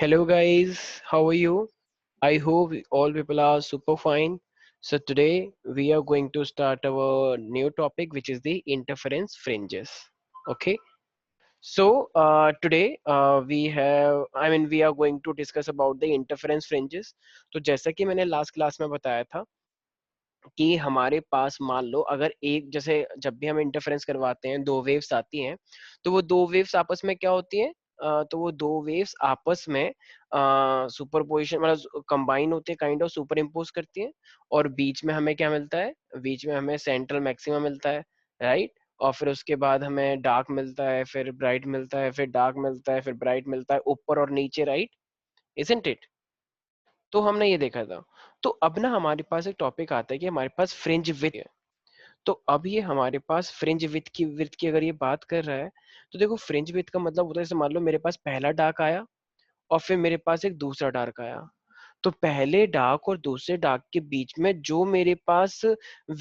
Hello guys, how are you? I hope all people are super fine. So today we are going to start our new topic which is the interference fringes. Okay. So today we are going to discuss about the interference fringes. तो जैसा कि मैंने last class में बताया था कि हमारे पास मान लो अगर एक जैसे जब भी हम इंटरफेरेंस करवाते हैं दो वेव्स आती हैं तो वो दो वेव्स आपस में क्या होती हैं तो वो दो वेव्स आपस में सुपरपोजिशन मतलब कंबाइन होते हैं काइंड ऑफ सुपर इम्पोज करती हैं और बीच में हमें क्या मिलता है बीच में हमें सेंट्रल मैक्सिमा मिलता है राइट और फिर उसके बाद हमें डार्क मिलता है फिर ब्राइट मिलता है फिर डार्क मिलता है फिर ब्राइट मिलता है ऊपर और नीचे राइट इजंट इट तो हमने ये देखा था तो अब ना हमारे पास एक टॉपिक आता है कि हमारे पास फ्रिंज विथ है तो अब ये हमारे पास फ्रिंज विथ की अगर ये बात कर रहा है तो देखो फ्रिंज विथ का मतलब होता है जैसे मान लो मेरे पास पहला डार्क आया और फिर मेरे पास एक दूसरा डार्क आया तो पहले डार्क और दूसरे डार्क के बीच में जो मेरे पास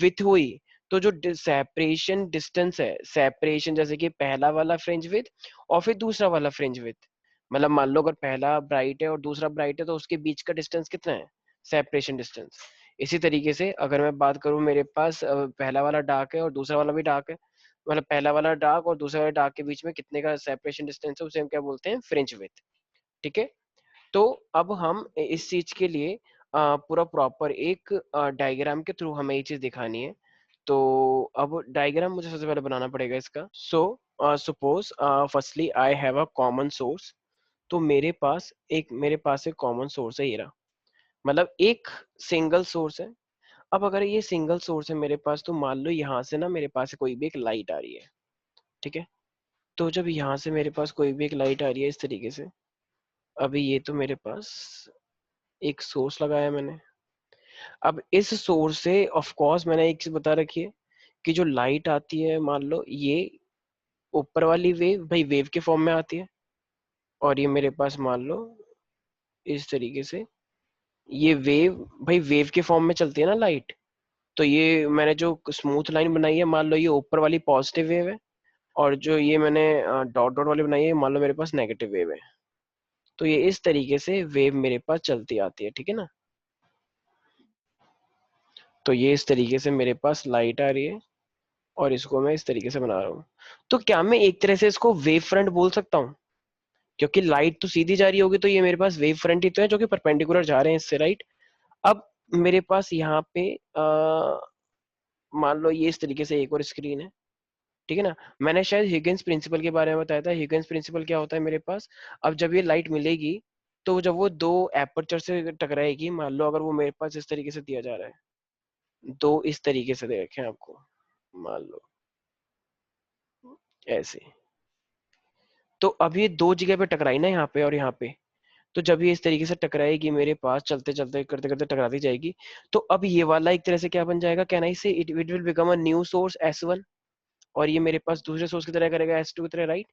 विथ हुई तो जो सेपरेशन डिस्टेंस है सेपरेशन जैसे कि पहला वाला फ्रिंज विथ और फिर दूसरा वाला फ्रिंज विथ मतलब मान लो अगर पहला ब्राइट है और दूसरा ब्राइट है तो उसके बीच का डिस्टेंस कितना है सेपरेशन डिस्टेंस इसी तरीके से अगर मैं बात करूं मेरे पास पहला वाला डार्क है और दूसरा वाला भी डार्क है मतलब पहला वाला डार्क और दूसरा वाला डार्क के बीच में कितने का सेपरेशन डिस्टेंस है उसे हम क्या बोलते हैं फ्रिंज विथ ठीक है तो अब हम इस चीज के लिए पूरा प्रॉपर एक डायग्राम के थ्रू हमें ये चीज दिखानी है तो अब डायग्राम मुझे सबसे पहले बनाना पड़ेगा इसका so suppose firstly I have a common source तो मेरे पास एक कॉमन सोर्स है ये रहा मतलब एक सिंगल सोर्स है अब अगर ये सिंगल सोर्स है मेरे पास तो मान लो यहाँ से ना मेरे पास कोई भी एक लाइट आ रही है ठीक है तो जब यहाँ से मेरे पास कोई भी एक लाइट आ रही है इस तरीके से अभी ये तो मेरे पास एक सोर्स लगाया मैंने अब इस सोर्स से ऑफ कोर्स मैंने एक चीज बता रखी है कि जो लाइट आती है मान लो ये ऊपर वाली वेव भाई वेव के फॉर्म में आती है और ये मेरे पास मान लो इस तरीके से ये वेव भाई वेव के फॉर्म में चलती है ना लाइट तो ये मैंने जो स्मूथ लाइन बनाई है मान लो ये ऊपर वाली पॉजिटिव वेव है और जो ये मैंने डॉट डॉट वाली बनाई है मान लो मेरे पास नेगेटिव वेव है तो ये इस तरीके से वेव मेरे पास चलती आती है ठीक है ना तो ये इस तरीके से मेरे पास लाइट आ रही है और इसको मैं इस तरीके से बना रहा हूँ तो क्या मैं एक तरह से इसको वेव फ्रंट बोल सकता हूँ क्योंकि लाइट तो सीधी जा रही होगी तो ये मेरे पास वेव फ्रंट ही तो है जो कि परपेंडिकुलर जा रहे हैं इससे राइट अब मेरे पास यहाँ पे मान लो ये इस तरीके से एक और स्क्रीन है ठीक है ना मैंने शायद हिगेंस प्रिंसिपल के बारे में बताया था हिगेंस प्रिंसिपल क्या होता है मेरे पास अब जब ये लाइट मिलेगी तो जब वो दो एपर्चर से टकराएगी मान लो अगर वो मेरे पास इस तरीके से दिया जा रहा है दो इस तरीके से दे रखे हैं आपको मान लो ऐसे तो अब ये दो जगह पे टकराई ना यहाँ पे और यहाँ पे तो जब ये इस तरीके से टकराएगी मेरे पास चलते चलते करते करते टकराती जाएगी तो अब ये वाला एक तरह से क्या बन जाएगा कहना इसे it will become a new source S1 और ये मेरे पास दूसरे सोर्स की तरह करेगा S2 की तरह राइट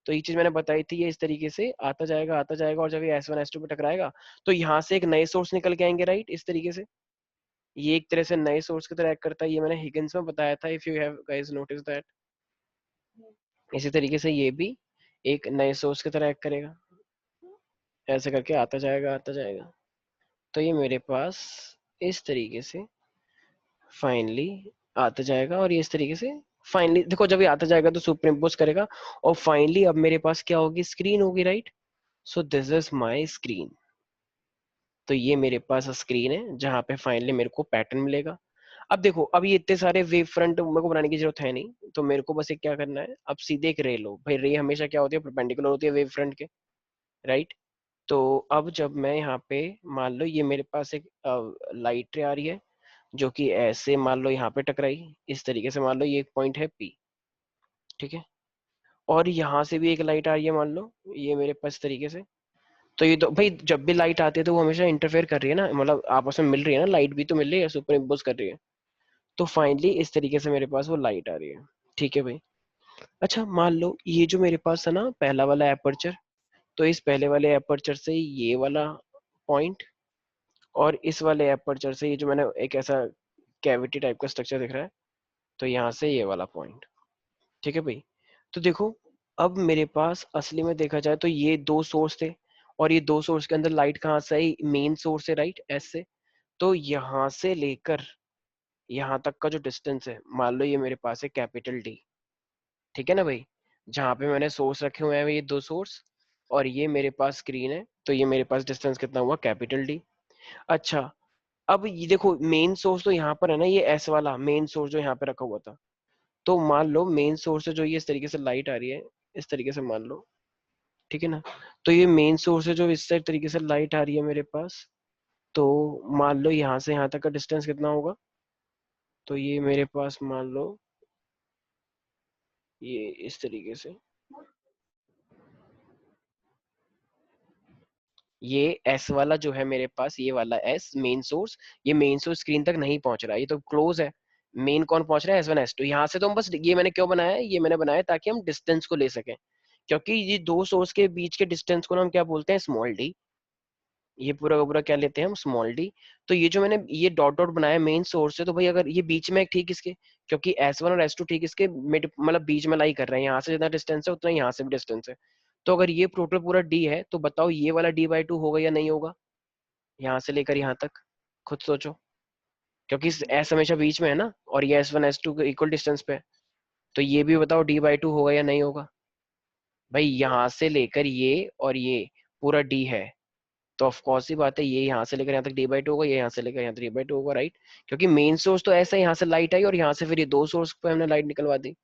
तो ये चीज मैंने बताई थी ये इस तरीके से आता जाएगा और जब ये S1 S2 पे टकराएगा तो यहाँ से एक नए सोर्स निकल के आएंगे राइट इस तरीके से ये एक तरह से नए सोर्स की तरह एक्ट करता है ये मैंने हिगन्स में बताया था if you have guys notice that इसी तरीके से ये भी एक नए सोर्स की तरह एक्ट करेगा ऐसे करके आता जाएगा तो ये मेरे पास इस तरीके से फाइनली आता जाएगा और ये इस तरीके से फाइनली देखो जब ये आता जाएगा तो सुपर इम्पोज करेगा और फाइनली अब मेरे पास क्या होगी स्क्रीन होगी right so this is my screen तो ये मेरे पास स्क्रीन है जहां पे फाइनली मेरे को पैटर्न मिलेगा अब देखो अब ये इतने सारे वेव फ्रंट मेरे को बनाने की जरूरत है नहीं तो मेरे को बस एक क्या करना है अब सीधे एक रे लो भाई रे हमेशा क्या होती है परपेंडिकुलर होती है वेव फ्रंट के राइट तो अब जब मैं यहाँ पे मान लो ये मेरे पास एक लाइट रे आ रही है जो कि ऐसे मान लो यहाँ पे टकराई इस तरीके से मान लो ये एक पॉइंट है P ठीक है और यहाँ से भी एक लाइट आ रही है मान लो ये मेरे पास इस तरीके से तो ये तो भाई जब भी लाइट आती है तो वो हमेशा इंटरफेयर कर रही है ना मतलब आपस में मिल रही है ना लाइट भी तो मिल रही है सुपर इम्पोज कर रही है तो फाइनली इस तरीके से मेरे पास वो लाइट आ रही है ठीक है भाई अच्छा मान लो ये जो मेरे पास है ना पहला वाला एपर्चर तो इस पहले वाले एपर्चर से ये वाला पॉइंट और इस वाले एपर्चर से ये जो मैंने एक ऐसा कैविटी टाइप का स्ट्रक्चर दिख रहा है तो यहाँ से ये वाला पॉइंट ठीक है भाई तो देखो अब मेरे पास असली में देखा जाए तो ये दो सोर्स थे और ये दो सोर्स के अंदर लाइट कहाँ से आई, मेन सोर्स से, राइट, एस से। तो यहाँ से लेकर यहाँ तक का जो डिस्टेंस है, मान लो ये मेरे पास है कैपिटल डी, ठीक है ना भाई। जहाँ पे मैंने सोर्स रखे हुए हैं ये दो सोर्स, और ये मेरे पास स्क्रीन है, तो ये मेरे पास डिस्टेंस कितना हुआ, कैपिटल डी। अच्छा, अब ये देखो मेन सोर्स तो यहाँ पर है ना, ये एस वाला मेन सोर्स जो यहाँ पे रखा हुआ था। तो मान लो मेन सोर्स से जो ये इस तरीके से लाइट आ रही है, इस तरीके से मान लो, ठीक है ना। तो ये मेन सोर्स है जो इस तरीके से लाइट आ रही है मेरे पास। तो मान लो यहाँ से यहाँ तक का डिस्टेंस कितना होगा, तो ये मेरे पास मान लो ये इस तरीके से, ये एस वाला जो है मेरे पास, ये वाला एस मेन सोर्स, ये मेन सोर्स स्क्रीन तक नहीं पहुंच रहा है, ये तो क्लोज है। मेन कौन पहुंच रहा है, एस वन एस टू। यहाँ से तो हम बस, ये मैंने क्यों बनाया है, ये मैंने बनाया ताकि हम डिस्टेंस को ले सकें, क्योंकि ये दो सोर्स के बीच के डिस्टेंस को ना हम क्या बोलते हैं, स्मॉल डी। ये पूरा का पूरा क्या लेते हैं हम, स्मॉल डी। तो ये जो मैंने ये डॉट डॉट बनाया मेन सोर्स से, तो भाई अगर ये बीच में है, ठीक इसके, क्योंकि एस वन और एस टू ठीक इसके मिड मतलब बीच में लाई कर रहे हैं, यहाँ से जितना डिस्टेंस है उतना यहाँ से भी डिस्टेंस है। तो अगर ये टोटल पूरा डी है, तो बताओ ये वाला डी बाई टू होगा या नहीं होगा, यहाँ से लेकर यहाँ तक, खुद सोचो। क्योंकि एस हमेशा बीच में है ना, और ये एस वन एस टू के इक्वल डिस्टेंस पे है। तो ये भी बताओ डी बाई टू होगा या नहीं होगा। भाई यहाँ से लेकर ये और ये पूरा डी है, तो ऑफ कोर्स ही बात है, ये यहाँ से लेकर यहाँ तक डी बाई टू होगा, ये यहाँ से लेकर यहाँ तक डी बाई टू होगा, राइट। क्योंकि मेन सोर्स तो ऐसा है, यहाँ से लाइट आई और यहाँ से फिर ये दो सोर्स पे हमने लाइट निकलवा दी।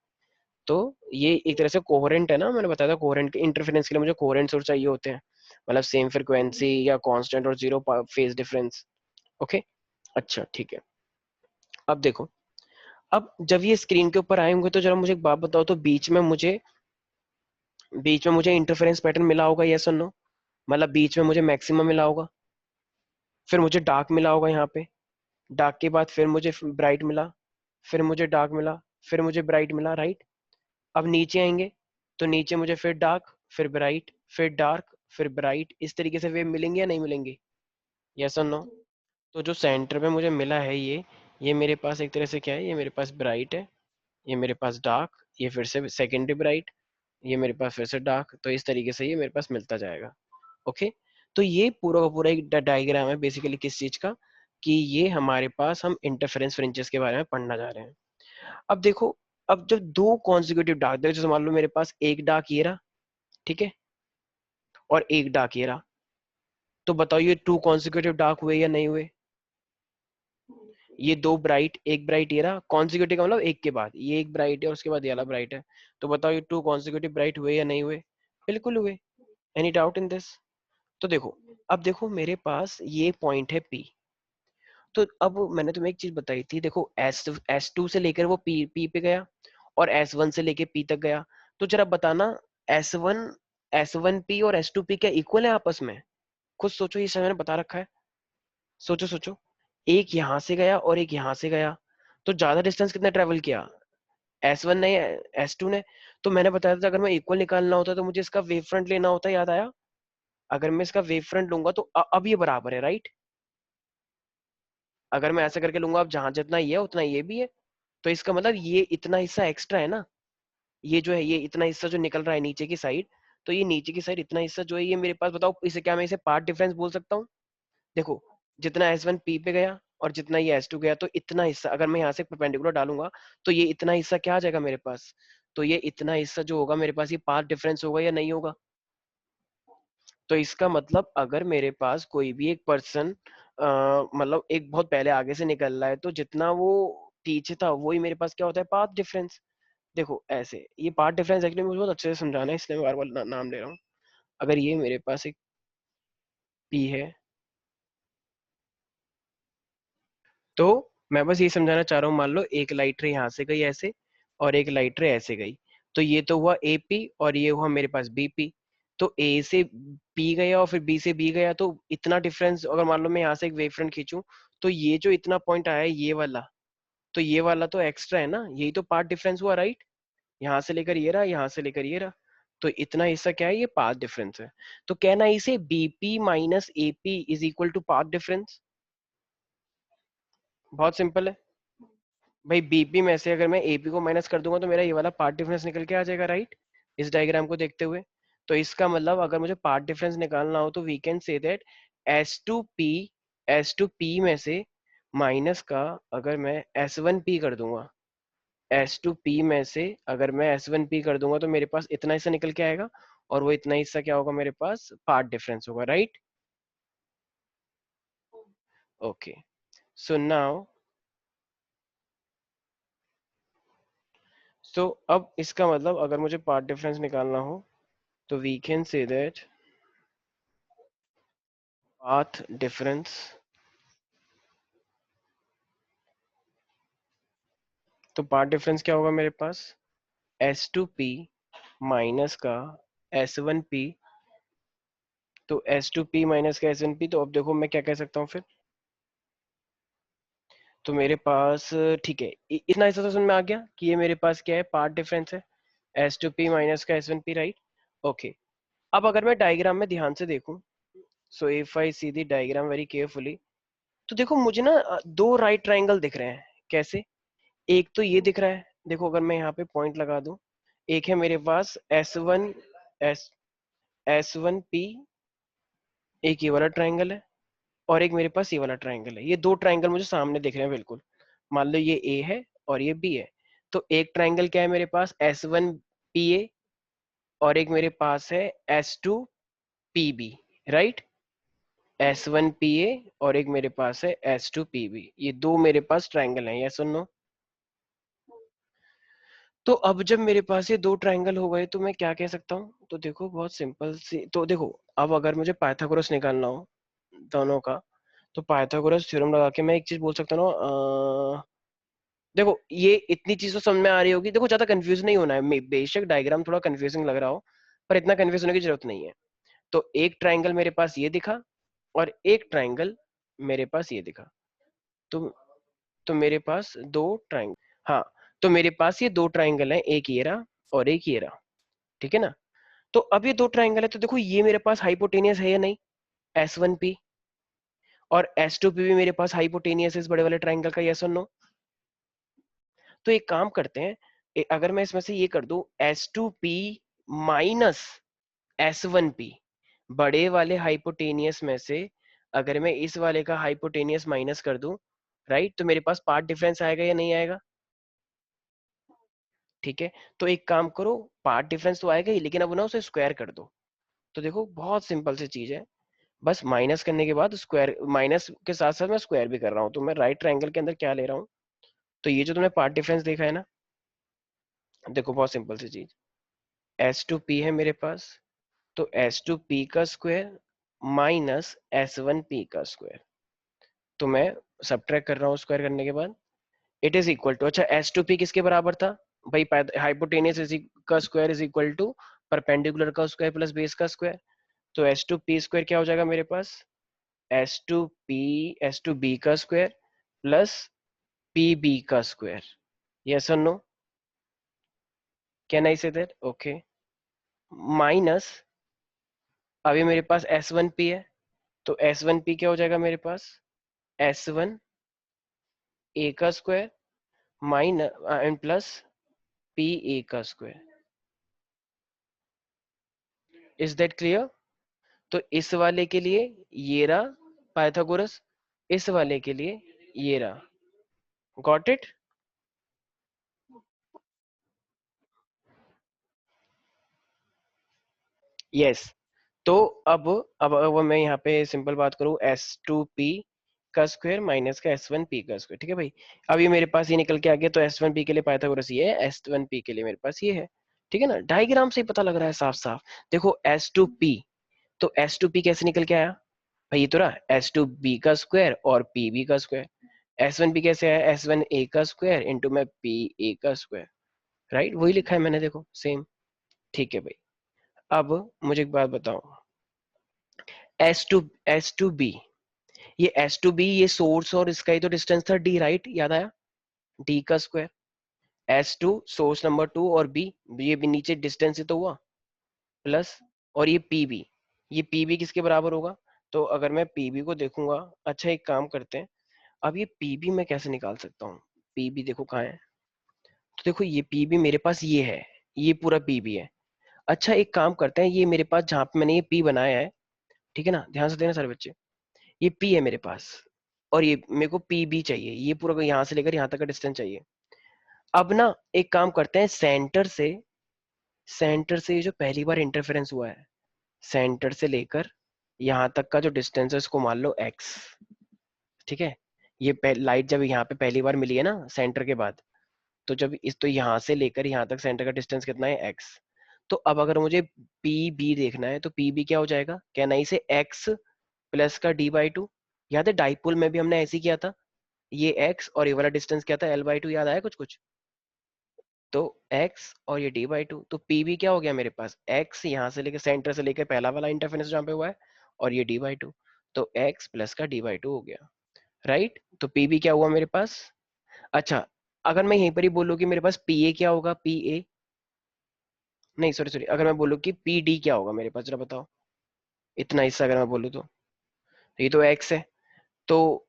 तो ये एक तरह से कोहेरेंट है ना, मैंने बताया था कोहेरेंट के इंटरफेरेंस के लिए मुझे कोहेरेंट सोर्स चाहिए होते हैं, मतलब सेम फ्रीक्वेंसी या कांस्टेंट और जीरो फेज डिफरेंस। ओके, अच्छा ठीक है। अब देखो, अब जब ये स्क्रीन के ऊपर आए होंगे तो जरा मुझे एक बात बताओ, तो बीच में मुझे इंटरफेरेंस पैटर्न मिला होगा, यस और नो। मतलब बीच में मुझे मैक्सिमम मिला होगा, फिर मुझे डार्क मिला होगा यहाँ पे, डार्क के बाद फिर मुझे ब्राइट मिला, फिर मुझे डार्क मिला, फिर मुझे ब्राइट मिला, राइट। अब नीचे आएंगे, तो नीचे मुझे फिर डार्क, फिर ब्राइट, फिर डार्क, फिर ब्राइट, इस तरीके से वेव मिलेंगे या नहीं मिलेंगे, यस और नो। तो जो सेंटर में मुझे मिला है ये मेरे पास एक तरह से क्या है, ये मेरे पास ब्राइट है, ये मेरे पास डार्क, ये फिर से सेकेंडरी ब्राइट, ये मेरे पास फिर से डार्क, तो इस तरीके से ये मेरे पास मिलता जाएगा। ओके, तो ये पूरा का पूरा एक डायग्राम है बेसिकली किस चीज का, कि ये हमारे पास हम इंटरफेरेंस फ्रिंजेस के बारे में पढ़ना जा रहे हैं। अब देखो, अब जब दो कॉन्जिक्यूटिव डार्क, देखो जैसे मान लो मेरे पास एक डार्क ये रहा, ठीक है, और एक डार्क ये रहा, तो बताओ ये टू कॉन्जिक्यूटिव डार्क हुए या नहीं हुए। ये दो ब्राइट, एक ब्राइट ये रहा, कॉन्जिक्यूटिव का मतलब एक के बाद, ये एक ब्राइट है और उसके बाद ये वाला ब्राइट है। तो बताओ ये टू कॉन्जिक्यूटिव ब्राइट हुए या नहीं हुए, बिल्कुल हुए। Any doubt in this. तो देखो, अब देखो मेरे पास ये पॉइंट है पी। तो अब मैंने तुम्हें एक चीज बताई थी, देखो एस टू से लेकर वो पी पे गया, और एस वन से लेकर पी तक गया। तो जरा बताना, एस वन पी और एस टू पी क्या इक्वल है आपस में, खुद सोचो, ये सब मैंने बता रखा है। सोचो सोचो, एक यहां से गया और एक यहां से गया, तो ज्यादा डिस्टेंस कितना ट्रेवल किया, एस वन ने, एस टू ने। तो मैंने बताया था अगर मैं इक्वल निकालना होता तो मुझे इसका वेव फ्रंट लेना होता, याद आया। अगर मैं इसका वेव फ्रंट लूंगा तो अब ये बराबर है, राइट। अगर मैं ऐसा करके लूंगा, अब जहां जितना ये है उतना ये भी है, तो इसका मतलब ये इतना हिस्सा एक्स्ट्रा है ना, ये जो है ये इतना हिस्सा जो निकल रहा है नीचे की साइड, तो ये नीचे की साइड इतना हिस्सा जो है ये मेरे पास, बताओ इसे क्या मैं इसे पार्ट डिफरेंस बोल सकता हूँ। देखो, जितना एस वन पी पे गया और जितना ये एस टू गया, तो इतना हिस्सा अगर मैं यहाँ से परपेंडिकुलर डालूंगा, तो ये इतना हिस्सा क्या आ जाएगा मेरे पास, तो ये इतना हिस्सा जो होगा मेरे पास, ये पार्ट डिफरेंस होगा या नहीं होगा। तो इसका मतलब अगर मेरे पास कोई भी एक पर्सन मतलब एक बहुत पहले आगे से निकल रहा है, तो जितना वो पीछे था वही मेरे पास क्या होता है, पाथ डिफरेंस। देखो ऐसे, ये पाथ डिफरेंस एक्चुअली मुझे बहुत अच्छे से समझाना है, इसलिए मैं बार बार नाम ले रहा हूँ। अगर ये मेरे पास एक पी है, तो मैं बस ये समझाना चाह रहा हूँ, मान लो एक लाइट रे यहाँ से गई ऐसे, और एक लाइट रे ऐसे गई, तो ये तो हुआ ए पी और ये हुआ मेरे पास बी पी। तो ए से पी गया और फिर बी से बी गया, तो इतना डिफरेंस, अगर मान लो मैं यहाँ से एक वेव फ्रंट खींचूं, तो ये जो इतना पॉइंट आया है ये वाला, तो ये वाला तो एक्स्ट्रा है ना, यही तो पार्ट डिफरेंस हुआ, राइट। यहाँ से लेकर ये रहा, यहाँ से लेकर ये रहा, तो इतना हिस्सा क्या है, ये पाथ डिफरेंस है। तो कहना इसे BP minus AP is equal to path difference. बहुत सिंपल है भाई, बीपी में से अगर मैं एपी को माइनस कर दूंगा तो मेरा ये वाला पार्ट डिफरेंस निकल के आ जाएगा, राइट, इस डायग्राम को देखते हुए। तो इसका मतलब अगर मुझे पार्ट डिफरेंस निकालना हो तो we can say that S two P में से माइनस का अगर मैं S1P कर दूंगा, S2P में से अगर मैं S1P कर दूंगा तो मेरे पास इतना हिस्सा निकल के आएगा, और वो इतना हिस्सा क्या होगा, मेरे पास पार्ट डिफरेंस होगा, राइट? ओके, सो नाउ, सो अब इसका मतलब अगर मुझे पार्ट डिफरेंस निकालना हो तो we can say that path difference, तो पार्ट डिफरेंस क्या होगा मेरे पास, S2P माइनस का S1P, तो S2P माइनस का S1P, तो अब देखो मैं क्या कह सकता हूँ फिर, तो मेरे पास ठीक है, इतना हिस्सा तो समझ में आ गया कि ये मेरे पास क्या है, पार्ट डिफरेंस है, S2P माइनस का S1P, राइट? ओके, अब अगर मैं डायग्राम में ध्यान से देखूं, so if I see the diagram very carefully, तो देखो मुझे ना दो राइट ट्रायंगल दिख रहे हैं, कैसे? एक तो ये दिख रहा है, देखो अगर मैं यहाँ पे पॉइंट लगा दूं, एक है मेरे पास S1P, एक ये वाला ट्रायंगल है, और एक मेरे पास ये वाला ट्रायंगल है, ये दो ट्रायंगल मुझे सामने दिख रहे हैं बिल्कुल, मान लो ये ए है और ये बी है, तो एक ट्रायंगल क्या है मेरे पास, S1PA, और एक मेरे पास है S2PB, राइट? S1PA और एक मेरे पास है S2PB, ये दो मेरे पास ट्रायंगल हैं, यस और नो? तो अब जब मेरे पास ये दो ट्रायंगल हो गए तो मैं क्या कह सकता हूँ, तो देखो बहुत सिंपल सी, तो देखो अब अगर मुझे पाइथागोरस निकालना हो दोनों का, तो पाइथागोरस थ्योरम लगा के मैं एक चीज बोल सकता हूँ ना, देखो ये इतनी चीज तो समझ में आ रही होगी, देखो ज्यादा कंफ्यूज नहीं होना है, बेशक डायग्राम थोड़ा कंफ्यूजिंग लग रहा हो, पर इतना कंफ्यूज होने की जरूरत नहीं है। तो एक ट्रायंगल मेरे पास ये दिखा, और एक ट्रायंगल मेरे पास ये दिखा, तो तो मेरे पास दो ट्रायंगल, हाँ, तो मेरे पास ये दो ट्रायंगल हैं, एक ये रहा और एक ये रहा, ठीक है ना? तो अब ये दो ट्रायंगल है, तो देखो ये मेरे पास हाइपोटेनियस है या नहीं, S1P, और S2P भी मेरे पास हाइपोटेनियस है इस बड़े वाले ट्रायंगल का, यस और नो? तो एक काम करते हैं, अगर मैं इसमें से ये कर दूं S2P माइनस S1P, बड़े वाले हाइपोटेनियस में से अगर मैं इस वाले का हाइपोटेनियस माइनस कर दूं, राइट, तो मेरे पास पार्ट डिफरेंस आएगा या नहीं आएगा? ठीक है, तो एक काम करो, पार्ट डिफरेंस तो आएगा ही, लेकिन अब ना उसे स्क्वायर कर दो। तो देखो बहुत सिंपल सी चीज है, बस माइनस करने के बाद स्क्वायर, माइनस के साथ साथ मैं स्क्वायर भी कर रहा हूँ, तो मैं राइट ट्रायंगल के अंदर क्या ले रहा हूँ, तो ये जो तुमने पार्ट डिफरेंस देखा है ना, देखो बहुत सिंपल सी चीज, S2P है मेरे पास, तो S2P का स्क्वायर माइनस S1P का स्क्वायर, तो मैं सब्ट्रैक्ट कर रहा हूँ स्क्वायर करने के बाद, इट इज इक्वल टू, अच्छा S2P किसके बराबर था भाई, हाइपोटेनियस का square is equal to perpendicular का स्क्वायर प्लस बेस का स्क्वायर, तो S2P स्क्वायर क्या हो जाएगा मेरे पास, S2B का स्क्वायर प्लस PB का स्क्वायर, यस और no? Can I say that? Okay, minus, अभी मेरे पास S1P है, तो S1P क्या हो जाएगा मेरे पास, S1A का square minus and plus PA का स्क्वायर, इज दैट क्लियर? तो इस वाले के लिए ये रहा पाइथागोरस, इस वाले के लिए ये रहा, गॉट इट? यस। तो अब मैं यहाँ पे सिंपल बात करूँ, S2P का स्क्वायर माइनस का S1P का स्क्वायर, ठीक है भाई? अब ये मेरे पास ये निकल के आ गया, तो S1P के लिए पाइथागोरस ये है, S1P के लिए मेरे पास ये है, ठीक है ना? डायग्राम से ही पता लग रहा है साफ साफ। देखो S2P, तो S2P कैसे निकल के आया भाई, ये तो रहा S2B का स्क्वायर और PB का स्क्वायर, S1P कैसे आया, S1A का स्क्वायर इंटू में PA का स्क्वायर, राइट? वही लिखा है मैंने, देखो सेम, ठीक है भाई। अब मुझे एक बात बताओ, एस टू बी, ये S2B, ये सोर्स और इसका ही तो डिस्टेंस था D, राइट? याद आया? D का स्क्वायर, S2 सोर्स नंबर 2 और B, ये भी नीचे डिस्टेंस ही तो हुआ, प्लस, और ये PB, ये PB किसके बराबर होगा? तो अगर मैं PB को देखूंगा, अच्छा एक काम करते हैं, अब ये PB मैं कैसे निकाल सकता हूँ, PB देखो कहाँ है, तो देखो ये PB मेरे पास ये है, ये पूरा PB है, अच्छा एक काम करते हैं, ये मेरे पास जहाँ पे मैंने ये पी बनाया है, ठीक है ना, ध्यान से देना सारे बच्चे, ये पी है मेरे पास, और ये मेरे को पी बी चाहिए, ये पूरा यहाँ से लेकर यहाँ तक का डिस्टेंस चाहिए। अब ना एक काम करते हैं, सेंटर से ये जो पहली बार इंटरफेरेंस हुआ है, सेंटर से लेकर यहाँ तक का जो डिस्टेंस है उसको मान लो एक्स, ठीक है। ये लाइट जब यहाँ पे पहली बार मिली है ना सेंटर के बाद, तो जब इस तो यहाँ से लेकर यहाँ तक सेंटर का डिस्टेंस कितना है, एक्स। तो अब अगर मुझे पी बी देखना है तो पी बी क्या हो जाएगा, क्या नहीं से एक्स प्लस का डी/2। याद है डाइपोल में भी हमने ऐसे ही किया था, ये एक्स और ये वाला डिस्टेंस क्या था, L/2। याद आया कुछ कुछ? तो x और ये d/2, तो pb क्या हो गया मेरे पास, x यहाँ से लेकर सेंटर से लेकर पहला वाला इंटरफेरेंस जहाँ पे हुआ है, और ये d/2, तो x प्लस का d/2 हो गया, राइट। तो pb क्या हुआ मेरे पास। अच्छा, अगर मैं यहीं पर ही बोलूँ कि मेरे पास pa क्या होगा, pa, नहीं सॉरी सॉरी, अगर मैं बोलूँ कि pd क्या होगा मेरे पास, जरा बताओ। इतना हिस्सा अगर मैं बोलूँ तो ये तो x है, तो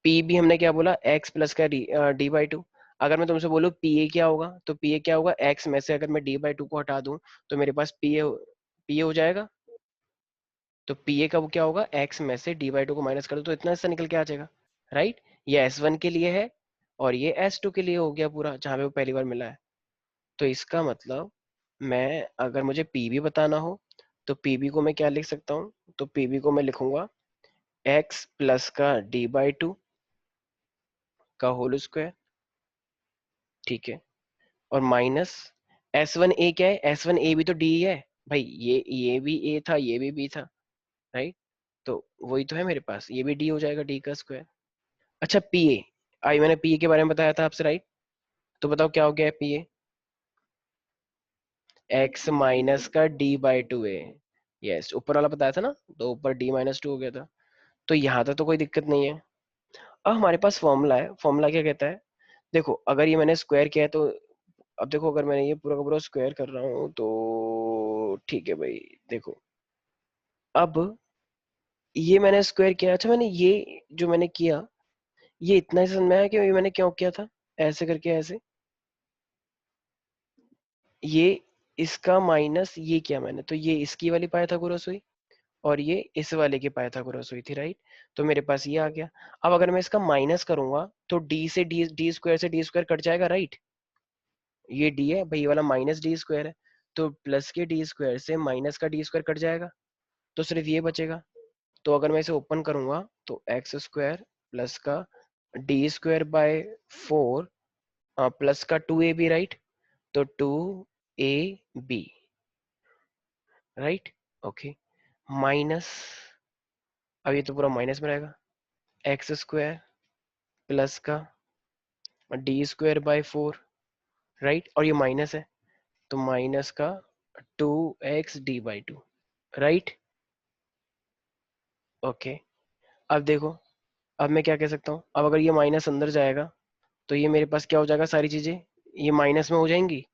पी भी हमने क्या बोला, एक्स प्लस का डी/2। अगर मैं तुमसे बोलूँ पी ए क्या होगा, तो पी ए क्या होगा, एक्स में से अगर मैं डी/2 को हटा दूं तो मेरे पास पी ए हो जाएगा। तो पी ए का वो क्या होगा, एक्स में से डी/2 को माइनस कर दो तो इतना हिस्सा निकल के आ जाएगा, राइट। ये S1 के लिए है, और ये S2 के लिए हो गया पूरा, जहां पे वो पहली बार मिला है। तो इसका मतलब, मैं अगर मुझे पीबी बताना हो तो पीबी को मैं क्या लिख सकता हूँ, तो पीबी को मैं लिखूंगा एक्स प्लस का डी/2 का होल स्क्वायर, ठीक है, और माइनस S1 A क्या है, S1 A भी तो डी है भाई, ये भी ए था, ये भी बी था, राइट। तो वही तो है मेरे पास, ये भी डी हो जाएगा, डी का स्क्वायर। अच्छा पी ए, आई मैंने पी ए के बारे में बताया था आपसे, राइट। तो बताओ क्या हो गया है पी ए, एक्स माइनस का डी/2 ए, यस ऊपर वाला बताया था ना, तो ऊपर d-2 हो गया था। तो यहाँ तक तो कोई दिक्कत नहीं है। अब हमारे पास फॉर्मूला है, फॉर्मूला क्या कहता है, देखो अगर ये मैंने स्क्वायर किया है तो, अब देखो अगर मैंने ये पूरा का पूरा स्क्वायर कर रहा हूँ तो ठीक है भाई, देखो अब ये मैंने स्क्वायर किया, अच्छा मैंने ये जो मैंने किया, ये इतना ही समझ में आया कि ये मैंने क्यों किया था, ऐसे करके ऐसे, ये इसका माइनस ये किया मैंने, तो ये इसकी वाली पाइथागोरस हुई, और ये इस वाले की पाइथागोरस हुई थी, राइट। तो मेरे पास ये आ गया। अब अगर मैं इसका माइनस करूंगा तो डी स्क्वायर कट जाएगा, राइट। ये डी है भाई, ये वाला माइनस डी स्क्वायर है, तो प्लस के डी स्क्वायर से माइनस का डी स्क्वायर कट जाएगा, तो सिर्फ ये बचेगा। तो अगर मैं इसे ओपन करूंगा तो एक्स स्क्वायर प्लस का d² बाय 4 प्लस का 2ab, राइट। तो 2ab, राइट, ओके, माइनस, अब ये तो पूरा माइनस में रहेगा, x² प्लस का d² बाय 4, राइट, और ये माइनस है, तो माइनस का 2x d/2, राइट, ओके। अब देखो, अब मैं क्या कह सकता हूँ, अब अगर ये माइनस अंदर जाएगा तो ये मेरे पास क्या हो जाएगा, सारी चीजें ये माइनस में हो जाएंगी,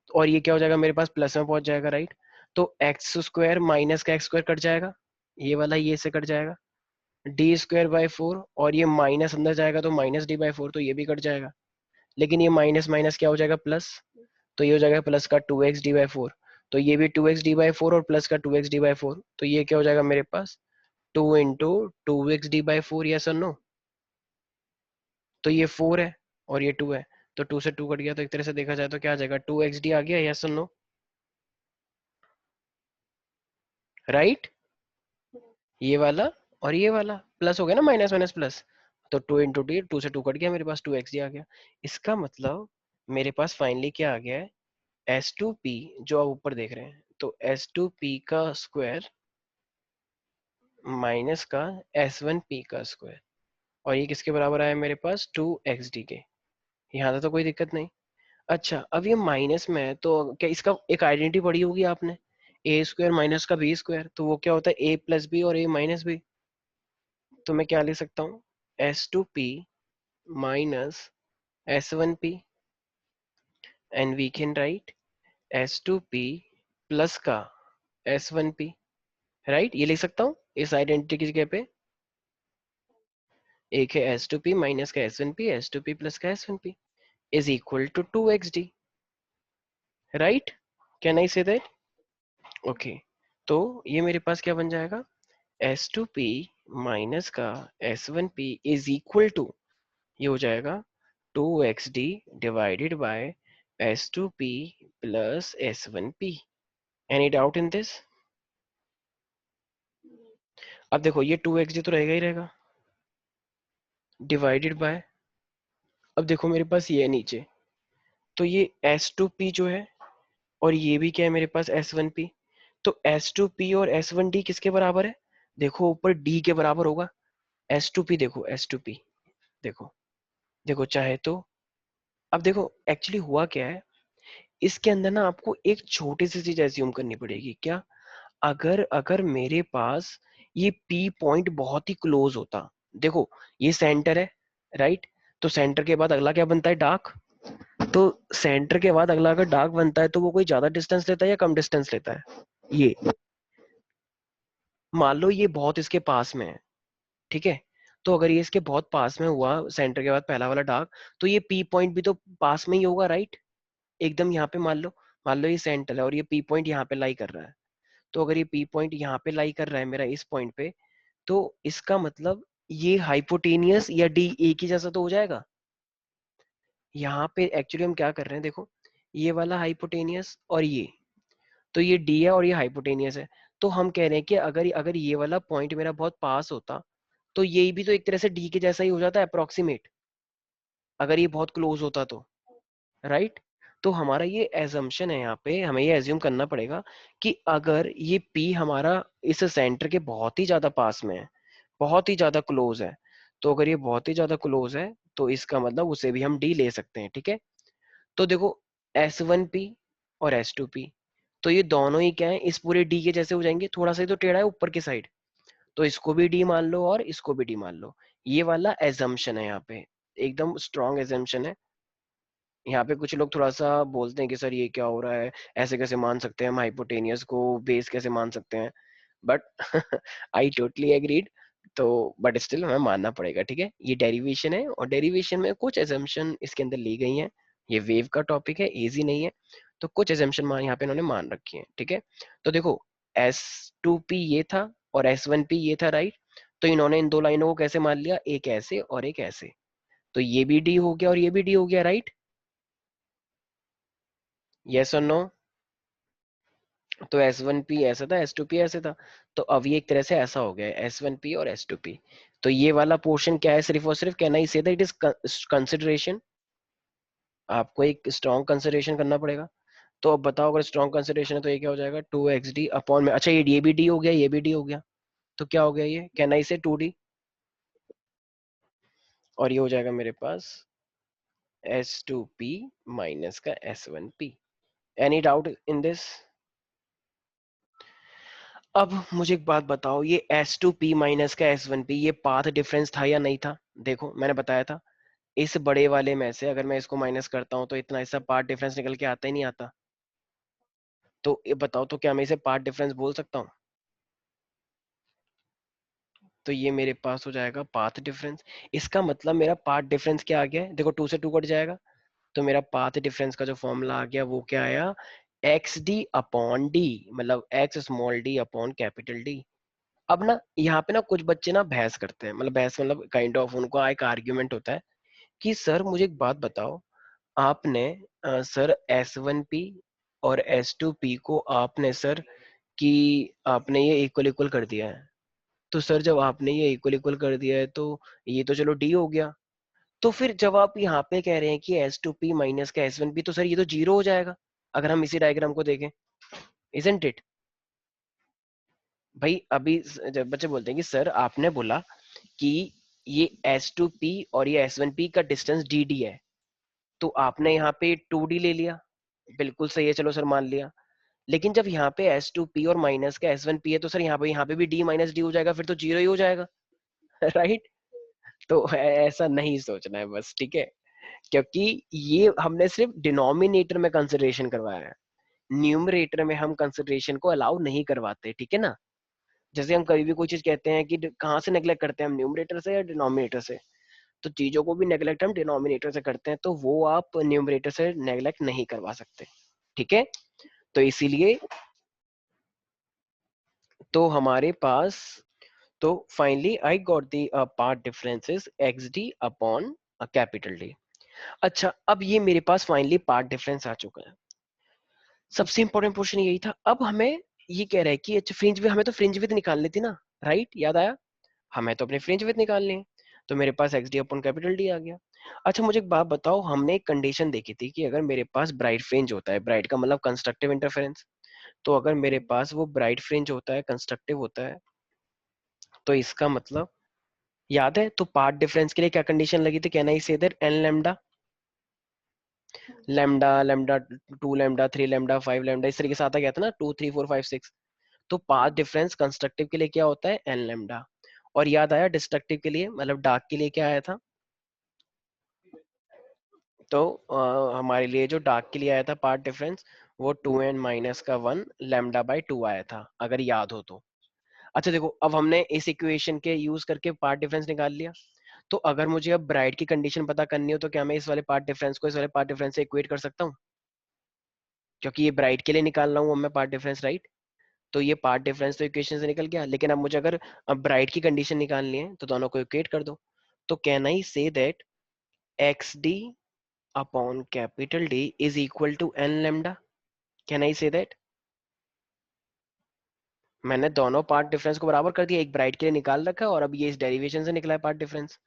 और ये क्या हो जाएगा मेरे पास, प्लस में पहुंच जाएगा, राइट। तो x² माइनस का x² कट जाएगा, ये वाला ये से कट जाएगा, d²बाय 4, और ये माइनस अंदर जाएगा तो माइनस d/4, तो ये भी कट जाएगा। लेकिन ये माइनस माइनस क्या हो जाएगा, प्लस, तो ये हो जाएगा प्लस का 2x d/4, तो ये भी 2x d/4 और प्लस का 2x d/4, तो ये क्या हो जाएगा मेरे पास, 2 × 2x d/4, यस और नो। तो ये 4 है और ये 2 है, तो 2 से 2 कट गया, तो एक तरह से देखा जाए तो क्या आ जाएगा, 2xd आ गया, यस और नो, राइट। ये वाला और ये वाला प्लस हो गया ना, माइनस माइनस प्लस, तो 2 × 2, 2 से 2 कट गया, मेरे पास 2xd आ गया। इसका मतलब मेरे पास फाइनली क्या आ गया है, S2p, जो आप ऊपर देख रहे हैं, तो S2p का स्क्वायर माइनस का S1p का स्क्वायर, और ये किसके बराबर आया मेरे पास, 2xd के। यहाँ तक तो कोई दिक्कत नहीं। अच्छा अब ये माइनस में है तो क्या इसका एक आइडेंटिटी पढ़ी होगी आपने, a² माइनस का b², तो वो क्या होता है, a+b और a माइनस b। तो मैं क्या लिख सकता हूँ, S2p minus S1p, and we can write S2p plus का S1p, राइट, ये लिख सकता हूँ इस आइडेंटिटी की जगह पे। एक है S2p माइनस का S1p, S2p प्लस का S1p is equal to 2xd, right, can I say that. Okay, तो ये मेरे पास क्या बन जाएगा, S2P माइनस का S1P इज इक्वल टू, ये हो जाएगा 2XD divided by S2P plus S1P। Any doubt in this? अब देखो ये 2XD तो रहेगा ही रहेगा, डिवाइडेड बाय, अब देखो मेरे पास ये है नीचे, तो ये S2P जो है, और ये भी क्या है मेरे पास S1P। तो S2P और S1D किसके बराबर है, देखो ऊपर D के बराबर होगा। S2P देखो, S2P देखो, देखो चाहे तो, अब देखो एक्चुअली हुआ क्या है, इसके अंदर ना आपको एक छोटी सी चीज एज्यूम करनी पड़ेगी। क्या, अगर अगर मेरे पास ये P पॉइंट बहुत ही क्लोज होता, देखो ये सेंटर है, राइट, तो सेंटर के बाद अगला क्या बनता है, डार्क। तो सेंटर के बाद अगला अगर डार्क बनता है तो वो कोई ज्यादा डिस्टेंस लेता है या कम डिस्टेंस लेता है, ये मान लो ये बहुत इसके पास में है, ठीक है। तो अगर ये इसके बहुत पास में हुआ सेंटर के बाद पहला वाला डार्क, तो ये P पॉइंट भी तो पास में ही होगा, राइट, एकदम यहाँ पे मान लो ये सेंटर है और ये P पॉइंट यहाँ पे लाई कर रहा है। तो अगर ये P पॉइंट यहाँ पे लाई कर रहा है मेरा इस पॉइंट पे, तो इसका मतलब ये हाइपोटेनियस या डी एक ही जैसा तो हो जाएगा। यहाँ पे एक्चुअली हम क्या कर रहे हैं, देखो ये वाला हाइपोटेनियस और ये, तो ये डी है और ये हाइपोटेनियस है। तो हम कह रहे हैं कि अगर अगर ये वाला पॉइंट मेरा बहुत पास होता, तो ये भी तो एक तरह से डी के जैसा ही हो जाता है अप्रोक्सीमेट, अगर ये बहुत क्लोज होता तो, राइट। तो हमारा ये एजम्पशन है, यहाँ पे हमें ये एज्यूम करना पड़ेगा कि अगर ये पी हमारा इस सेंटर के बहुत ही ज्यादा पास में है, बहुत ही ज्यादा क्लोज है, तो अगर ये बहुत ही ज्यादा क्लोज है तो इसका मतलब उसे भी हम डी ले सकते हैं, ठीक है। तो देखो S1P और S2P, तो ये दोनों ही क्या है, इस पूरे डी के जैसे हो जाएंगे, थोड़ा सा ही तो टेढ़ा है ऊपर की साइड, तो इसको भी डी मान लो और इसको भी डी मान लो। ये वाला एजम्पशन है यहाँ पे, एकदम स्ट्रॉन्ग एजम्पशन है। यहाँ पे कुछ लोग थोड़ा सा बोलते हैं कि सर ये क्या हो रहा है, ऐसे कैसे मान सकते हैं हम हाइपोटेनियस को बेस कैसे मान सकते हैं, बट आई टोटली एग्रीड। तो बट स्टिल हमें मानना पड़ेगा, ठीक है, ये डेरिवेशन है और डेरिवेशन में कुछ एजम्पशन इसके अंदर ली गई हैं। ये वेव का टॉपिक है, इजी नहीं है, तो कुछ एजम्पशन मान यहाँ पे इन्होंने मान रखी है, ठीक है। तो देखो S2P ये था और S1P ये था, राइट। तो इन्होंने इन दो लाइनों को कैसे मान लिया, एक ऐसे और एक ऐसे, तो ये भी डी हो गया और ये भी डी हो गया, राइट। यस और नो? तो S1P ऐसा था, S2P ऐसे था, तो अब ये एक तरह से ऐसा हो गया है S1P और S2P। तो ये वाला पोर्शन क्या है, सिर्फ और सिर्फ कहना ही से इट इज कंसिडरेशन, आपको एक स्ट्रॉन्ग कंसिडरेशन करना पड़ेगा। तो अब बताओ अगर स्ट्रॉन्ग कंसिडरेशन है तो ये क्या हो जाएगा, 2XD अपॉन में, अच्छा ये भी डी हो गया, ये भी डी हो गया, तो क्या हो गया, ये कहना ही से 2D, और ये हो जाएगा मेरे पास S2P माइनस का S1P। Any doubt in this? अब मुझे एक बात बताओ, ये S2P माइनस का S1P ये पाथ डिफरेंस था या नहीं था? देखो मैंने बताया था, इस बड़े वाले में से अगर मैं इसको माइनस करता हूँ तो इतना ऐसा पार्ट डिफरेंस निकल के आता ही नहीं आता। तो ये बताओ, तो क्या मैं इसे पार्ट डिफरेंस बोल सकता हूँ? तो ये मेरे पास हो जाएगा पाथ डिफरेंस। इसका मतलब मेरा पाथ डिफरेंस क्या आ गया है, देखो 2 से 2 कट जाएगा, तो मेरा पाथ डिफरेंस का जो फॉर्मूला आ गया वो क्या आया, एक्स डी अपॉन डी, मतलब x small d upon capital D. अब ना यहाँ पे ना कुछ बच्चे ना बहस करते हैं, मतलब बहस मतलब काइंड ऑफ उनका एक आर्ग्यूमेंट होता है कि सर मुझे एक बात बताओ, आपने सर S1P और S2P को आपने सर कि आपने ये इक्वल इक्वल कर दिया है, तो सर जब आपने ये इक्वल इक्वल कर दिया है तो ये तो चलो डी हो गया, तो फिर जब आप यहाँ पे कह रहे हैं कि S2P माइनस का S1P, तो सर ये तो जीरो हो जाएगा अगर हम इसी डायग्राम को देखें, इजंट इट? भाई अभी जब बच्चे बोलते हैं कि सर आपने बोला कि ये S2P और ये S1P का डिस्टेंस DD है, तो आपने यहाँ पे 2D ले लिया, बिल्कुल सही है, चलो सर मान लिया। लेकिन जब यहाँ पे S2P और माइनस का S1P है तो सर यहाँ पे भी D माइनस डी हो जाएगा, फिर तो जीरो ही हो जाएगा। राइट। तो ऐसा नहीं सोचना है बस, ठीक है, क्योंकि ये हमने सिर्फ डिनोमिनेटर में कंसिडरेशन करवाया है, न्यूमरेटर में हम कंसिडरेशन को अलाउ नहीं करवाते, ठीक है ना। जैसे हम कभी भी कोई चीज कहते हैं कि कहाँ से नेग्लेक्ट करते हैं हम, न्यूमरेटर से या डिनोमिनेटर से, तो चीजों को भी नेग्लेक्ट हम डिनोमिनेटर से करते हैं, तो वो आप न्यूमरेटर से नेग्लेक्ट नहीं करवा सकते, ठीक है। तो इसीलिए तो हमारे पास, तो finally I got the part differences x D upon capital D. अच्छा, अब ये मेरे पास फाइनली पार्ट डिफरेंस आ चुका है। सबसे इंपॉर्टेंट क्वेश्चन यही था। अब हमें ये कह रहा है कि अच्छा फ्रिंज विड्थ, हमें तो फ्रिंज विड्थ निकालनी थी ना, राइट, याद आया, हमें तो अपने फ्रिंज विड्थ निकालनी है। तो मेरे पास x D upon capital d आ गया। अच्छा मुझे एक बात बताओ, हमने एक कंडीशन देखी थी कि अगर मेरे पास ब्राइट फ्रिंज होता है, ब्राइट का मतलब कंस्ट्रक्टिव इंटरफेरेंस, तो अगर मेरे पास वो ब्राइट फ्रिंज होता है, कंस्ट्रक्टिव होता है, तो इसका मतलब, याद है, तो पार्ट डिफरेंस के लिए क्या कंडीशन लगी थी, कहना ही से that n lambda, lambda lambda 2 lambda 3 lambda 5 lambda, इस तरीके से आता गया था ना, 2 3 4 5 6। तो पाथ डिफरेंस कंस्ट्रक्टिव के लिए क्या होता है, एन लैम्डा। और याद आया डिस्ट्रक्टिव के लिए, मतलब डार्क के लिए क्या आया था, तो हमारे लिए जो डार्क के लिए आया था पार्ट डिफरेंस, वो 2n - 1 लैम्डा/2 आया था, अगर याद हो तो। अच्छा देखो, अब हमने इस इक्वेशन के यूज करके पार्ट डिफरेंस निकाल लिया। तो अगर मुझे अब ब्राइट की कंडीशन पता करनी हो, तो क्या मैं इस वाले पार्ट डिफरेंस को इस वाले पार्ट डिफरेंस से इक्वेट कर सकता हूँ, क्योंकि ये ब्राइट के लिए निकाल रहा हूँ अब मैं पार्ट डिफरेंस, राइट। तो ये पार्ट डिफरेंस तो इक्वेशन से निकल गया, लेकिन अब मुझे अगर अब ब्राइट की कंडीशन निकालनी है, तो दोनों को इक्वेट कर दो। तो can I say that X D upon capital D is equal to N lambda, can I say that. मैंने दोनों पार्ट डिफरेंस को बराबर कर दिया, एक ब्राइट के लिए निकाल रखा है, और अब ये इस डेरिवेशन से निकला है पार्ट डिफरेंस।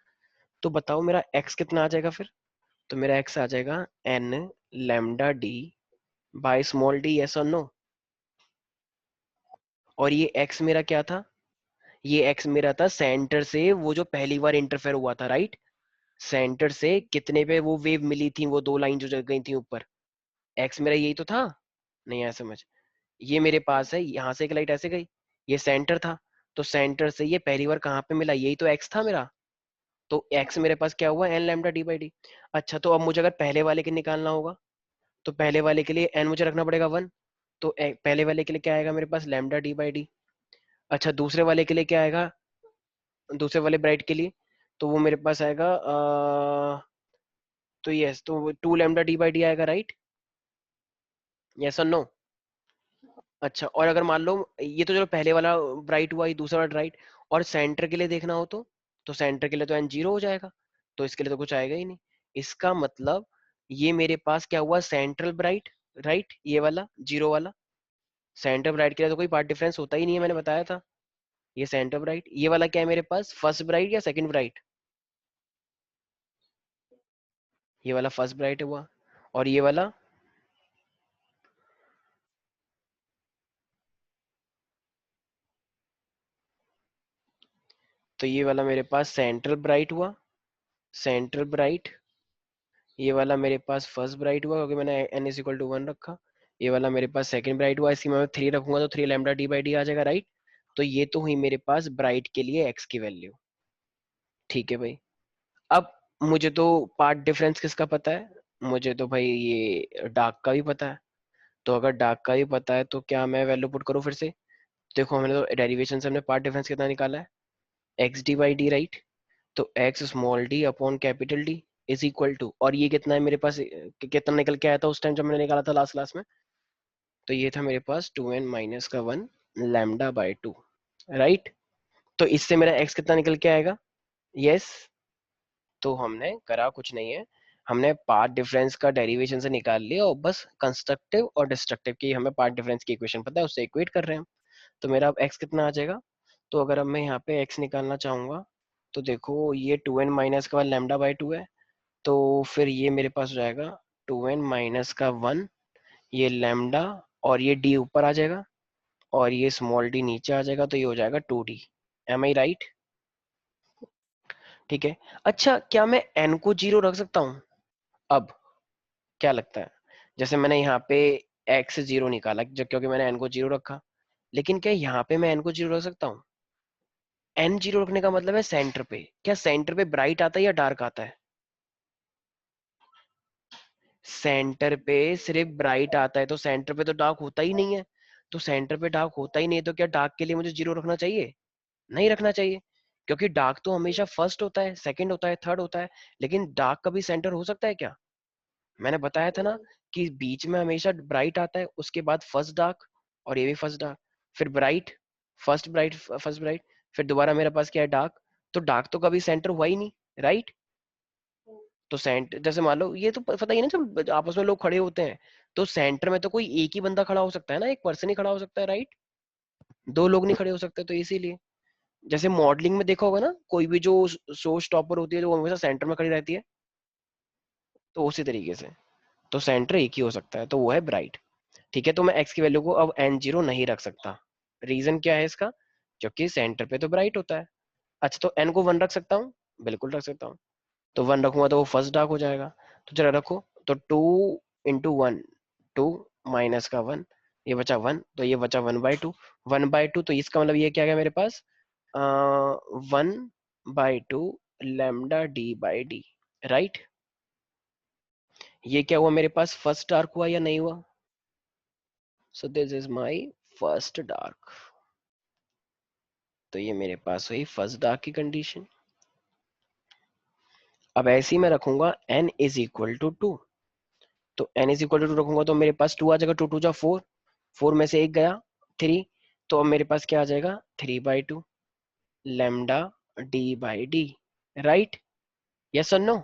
तो बताओ मेरा एक्स कितना आ जाएगा फिर। तो मेरा एक्स आ जाएगा N lambda D by small D, yes और नो। और ये एक्स मेरा क्या था, ये एक्स मेरा था सेंटर से वो जो पहली बार इंटरफेयर हुआ था, राइट। सेंटर से कितने पे वो वेव मिली थी, वो दो लाइन जो जग गई थी ऊपर, एक्स मेरा यही तो था। नहीं आया समझ, ये मेरे पास है, यहाँ से एक लाइट ऐसे गई, ये सेंटर था, तो सेंटर से ये पहली बार कहाँ पे मिला, यही तो एक्स था मेरा। तो एक्स मेरे पास क्या हुआ, N lambda D by D. अच्छा, तो अब मुझे अगर पहले वाले के निकालना होगा, तो पहले वाले के लिए एन मुझे रखना पड़ेगा 1। तो पहले वाले के लिए क्या आएगा मेरे पास, लैम्डा डी बाई डी। अच्छा, दूसरे वाले के लिए क्या आएगा, दूसरे वाले ब्राइट के लिए, तो वो मेरे पास आएगा तो यस, तो 2 लैम्डा डी बाई डी आएगा, राइट, यस और नो। अच्छा, और अगर मान लो, ये तो चलो पहले वाला ब्राइट हुआ, ये दूसरा वाला राइट, और सेंटर के लिए देखना हो तो सेंटर के लिए तो एन जीरो हो जाएगा, तो इसके लिए तो कुछ आएगा ही नहीं। इसका मतलब ये मेरे पास क्या हुआ, सेंट्रल ब्राइट, राइट, ये वाला जीरो वाला, सेंटर ब्राइट के लिए तो कोई पार्ट डिफरेंस होता ही नहीं है, मैंने बताया था। ये सेंटर ब्राइट, ये वाला क्या है मेरे पास, फर्स्ट ब्राइट या सेकंड ब्राइट, ये वाला फर्स्ट ब्राइट हुआ। और ये वाला, तो ये वाला मेरे पास सेंट्रल ब्राइट हुआ, सेंट्रल ब्राइट। ये वाला मेरे पास फर्स्ट ब्राइट हुआ, क्योंकि मैंने एन इज इक्वल टू 1 रखा। ये वाला मेरे पास सेकंड ब्राइट हुआ, इसी में मैं 3 रखूंगा, तो 3 लैम्डा डी बाई डी आ जाएगा, राइट। तो ये तो हुई मेरे पास ब्राइट के लिए एक्स की वैल्यू। ठीक है भाई। अब मुझे तो पार्ट डिफरेंस किसका पता है, मुझे तो भाई ये डार्क का भी पता है। तो अगर डार्क का भी पता है, तो क्या मैं वैल्यू पुट करूँ फिर से। देखो, हमने तो डेरिवेशन से हमने पार्ट डिफरेंस कितना निकाला है, x d by d, right. तो x small d upon capital D is equal to, और ये कितना है मेरे पास, कितना निकल के आया था उस टाइम जब मैंने निकाला था लास्ट क्लास में, तो ये था मेरे पास 2n - 1 लैम्डा/2, राइट। तो इससे मेरा एक्स कितना निकल के आएगा, यस। तो हमने करा कुछ नहीं है, हमने पार्ट डिफरेंस का डेरिवेशन से निकाल लिया, और बस कंस्ट्रक्टिव और डिस्ट्रक्टिव की हमें पार्ट डिफरेंस की इक्वेशन पता है, उससे इक्वेट कर रहे हैं हम। तो मेरा अब एक्स कितना आ जाएगा। तो अगर अब मैं यहाँ पे एक्स निकालना चाहूंगा, तो देखो ये 2n - 1 लैम्डा/2 है, तो फिर ये मेरे पास हो जाएगा 2n - 1, ये लैम्डा, और ये डी ऊपर आ जाएगा, और ये स्मॉल डी नीचे आ जाएगा, तो ये हो जाएगा 2d। एम आई राइट। ठीक है। अच्छा, क्या मैं एन को जीरो रख सकता हूँ अब, क्या लगता है। जैसे मैंने यहाँ पे एक्स जीरो निकाला, जब क्योंकि मैंने एन को जीरो रखा, लेकिन क्या यहाँ पे मैं एन को जीरो रख सकता हूँ। एन जीरो रखने का मतलब है सेंटर पे, क्या सेंटर पे ब्राइट आता है या डार्क आता है। सेंटर पे सिर्फ ब्राइट आता है, तो सेंटर पे तो डार्क होता ही नहीं है। तो सेंटर पे डार्क होता ही नहीं है, तो क्या डार्क के लिए मुझे जीरो रखना चाहिए, नहीं रखना चाहिए। क्योंकि डार्क तो हमेशा फर्स्ट होता है, सेकंड होता है, थर्ड होता है, लेकिन डार्क का भी सेंटर हो सकता है क्या। मैंने बताया था ना कि बीच में हमेशा ब्राइट आता है, उसके बाद फर्स्ट डार्क, और ये भी फर्स्ट डार्क, फिर ब्राइट, फर्स्ट ब्राइट, फिर दोबारा मेरे पास क्या है, डार्क। तो डार्क तो कभी सेंटर हुआ ही नहीं, राइट। तो सेंटर जैसे मान लो, ये तो पता ही है ना, जब आपस में लोग खड़े होते हैं तो सेंटर में तो कोई एक ही बंदा खड़ा हो सकता है ना, एक पर्सन ही खड़ा हो सकता है, राइट। दो लोग नहीं खड़े हो सकते, तो इसीलिए जैसे मॉडलिंग में देखा होगा ना, कोई भी जो शो स्टॉपर होती है जो हमेशा सेंटर में खड़ी रहती है, तो उसी तरीके से तो सेंटर एक ही हो सकता है, तो वो है ब्राइट। ठीक है, तो मैं एक्स की वैल्यू को अब n0 नहीं रख सकता। रीजन क्या है इसका, क्योंकि सेंटर पे तो ब्राइट होता है। अच्छा, तो n को 1 रख सकता हूँ, बिल्कुल रख सकता हूँ। तो 1 रखूंगा तो वो फर्स्ट डार्क हो जाएगा। तो चलो रखो, तो 2 × 1, 2 माइनस का 1, ये बचा 1, तो ये बचा 1/2। 1/2, तो इसका मतलब ये क्या गया मेरे पास, 1/2 लैम्डा d/d, राइट। ये क्या हुआ मेरे पास, फर्स्ट डार्क हुआ या नहीं हुआ। So this is my first dark. तो ये मेरे पास हुई फर्स्ट डार्क की कंडीशन। अब ऐसे ही मैं रखूंगा n = 2। तो n = 2 रखूंगा तो मेरे पास 2 आ जाएगा, 2 2 जा 4, 4 में से एक गया, 3। तो अब मेरे पास क्या आ जाएगा, 3/2 लैम्डा d/d, राइट। यस और नो।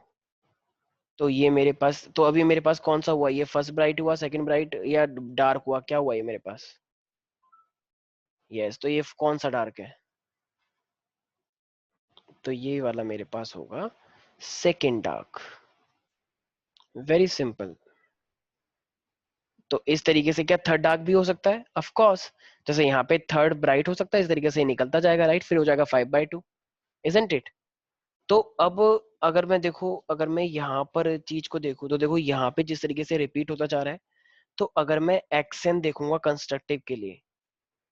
तो ये मेरे पास, तो अभी मेरे पास कौन सा हुआ, ये फर्स्ट ब्राइट हुआ, सेकंड ब्राइट या डार्क हुआ, क्या हुआ ये मेरे पास। यस, तो ये कौन सा डार्क है, तो ये वाला मेरे पास होगा सेकंड डार्क। Very simple. तो इस तरीके से क्या थर्ड डार्क भी हो सकता है, ऑफ कोर्स। जैसे यहाँ पे थर्ड ब्राइट हो सकता है, इस तरीके से निकलता जाएगा, राइट, फिर हो जाएगा 5/2, इजंट इट। तो अब अगर मैं देखो, अगर मैं यहाँ पर चीज को देखूं, तो देखो यहाँ पे जिस तरीके से रिपीट होता जा रहा है, तो अगर मैं एक्सएन देखूंगा कंस्ट्रक्टिव के लिए,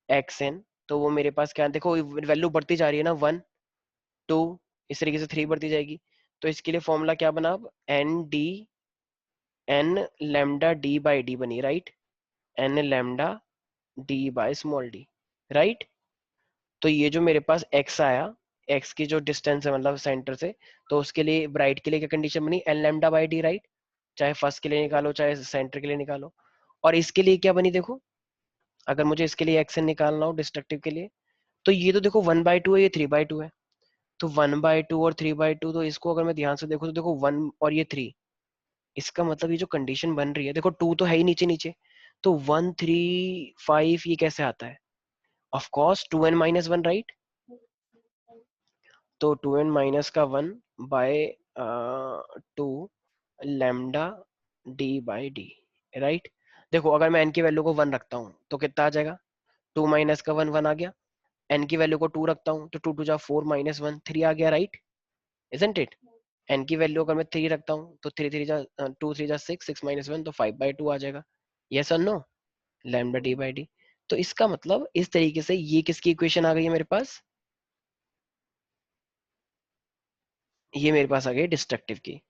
एक्सएन, तो वो मेरे पास क्या है, देखो वैल्यू बढ़ती जा रही है ना, 1 2, इस तरीके से 3 बढ़ती जाएगी। तो इसके लिए फॉर्मूला क्या बना अब, एन लैम्डा d/d बनी, right. N lambda d/d, right. तो ये जो मेरे पास x आया, x की जो डिस्टेंस है मतलब सेंटर से, तो उसके लिए ब्राइट के लिए क्या कंडीशन बनी, एन लैम्डा d, राइट। चाहे फर्स्ट के लिए निकालो चाहे सेंटर के लिए निकालो। और इसके लिए क्या बनी देखो, अगर मुझे इसके लिए एक्शन निकालना हो डिस्ट्रक्टिव के लिए, तो ये तो देखो 1/2 है, ये 3/2 है। तो 1/2 और 3/2, तो इसको अगर मैं ध्यान से देखूं तो देखो 1 और ये 3, इसका मतलब ये जो कंडीशन बन रही है, देखो 2 तो है ही नीचे नीचे, तो 1 3 5 ये कैसे आता है, ऑफ कोर्स 2n-1, राइट। तो 2n-1/2 लैम्डा d/d, राइट। देखो अगर मैं n की वैल्यू को 1 रखता हूँ तो कितना आ जाएगा, 2 माइनस का 1 1 आ गया। n की वैल्यू को 2 रखता हूँ तो 2 2 जा 4 -1 3 आ गया, राइट, इजंट इट। n की वैल्यू अगर मैं 3 रखता हूँ तो 3 3 जा 2 3 जा 6, 6 -1 तो 5/2 आ जाएगा। यस और नो, लैम्डा d/d। तो इसका मतलब इस तरीके से ये किसकी इक्वेशन आ गई है मेरे पास, ये मेरे पास आ गई डिस्ट्रक्टिव की।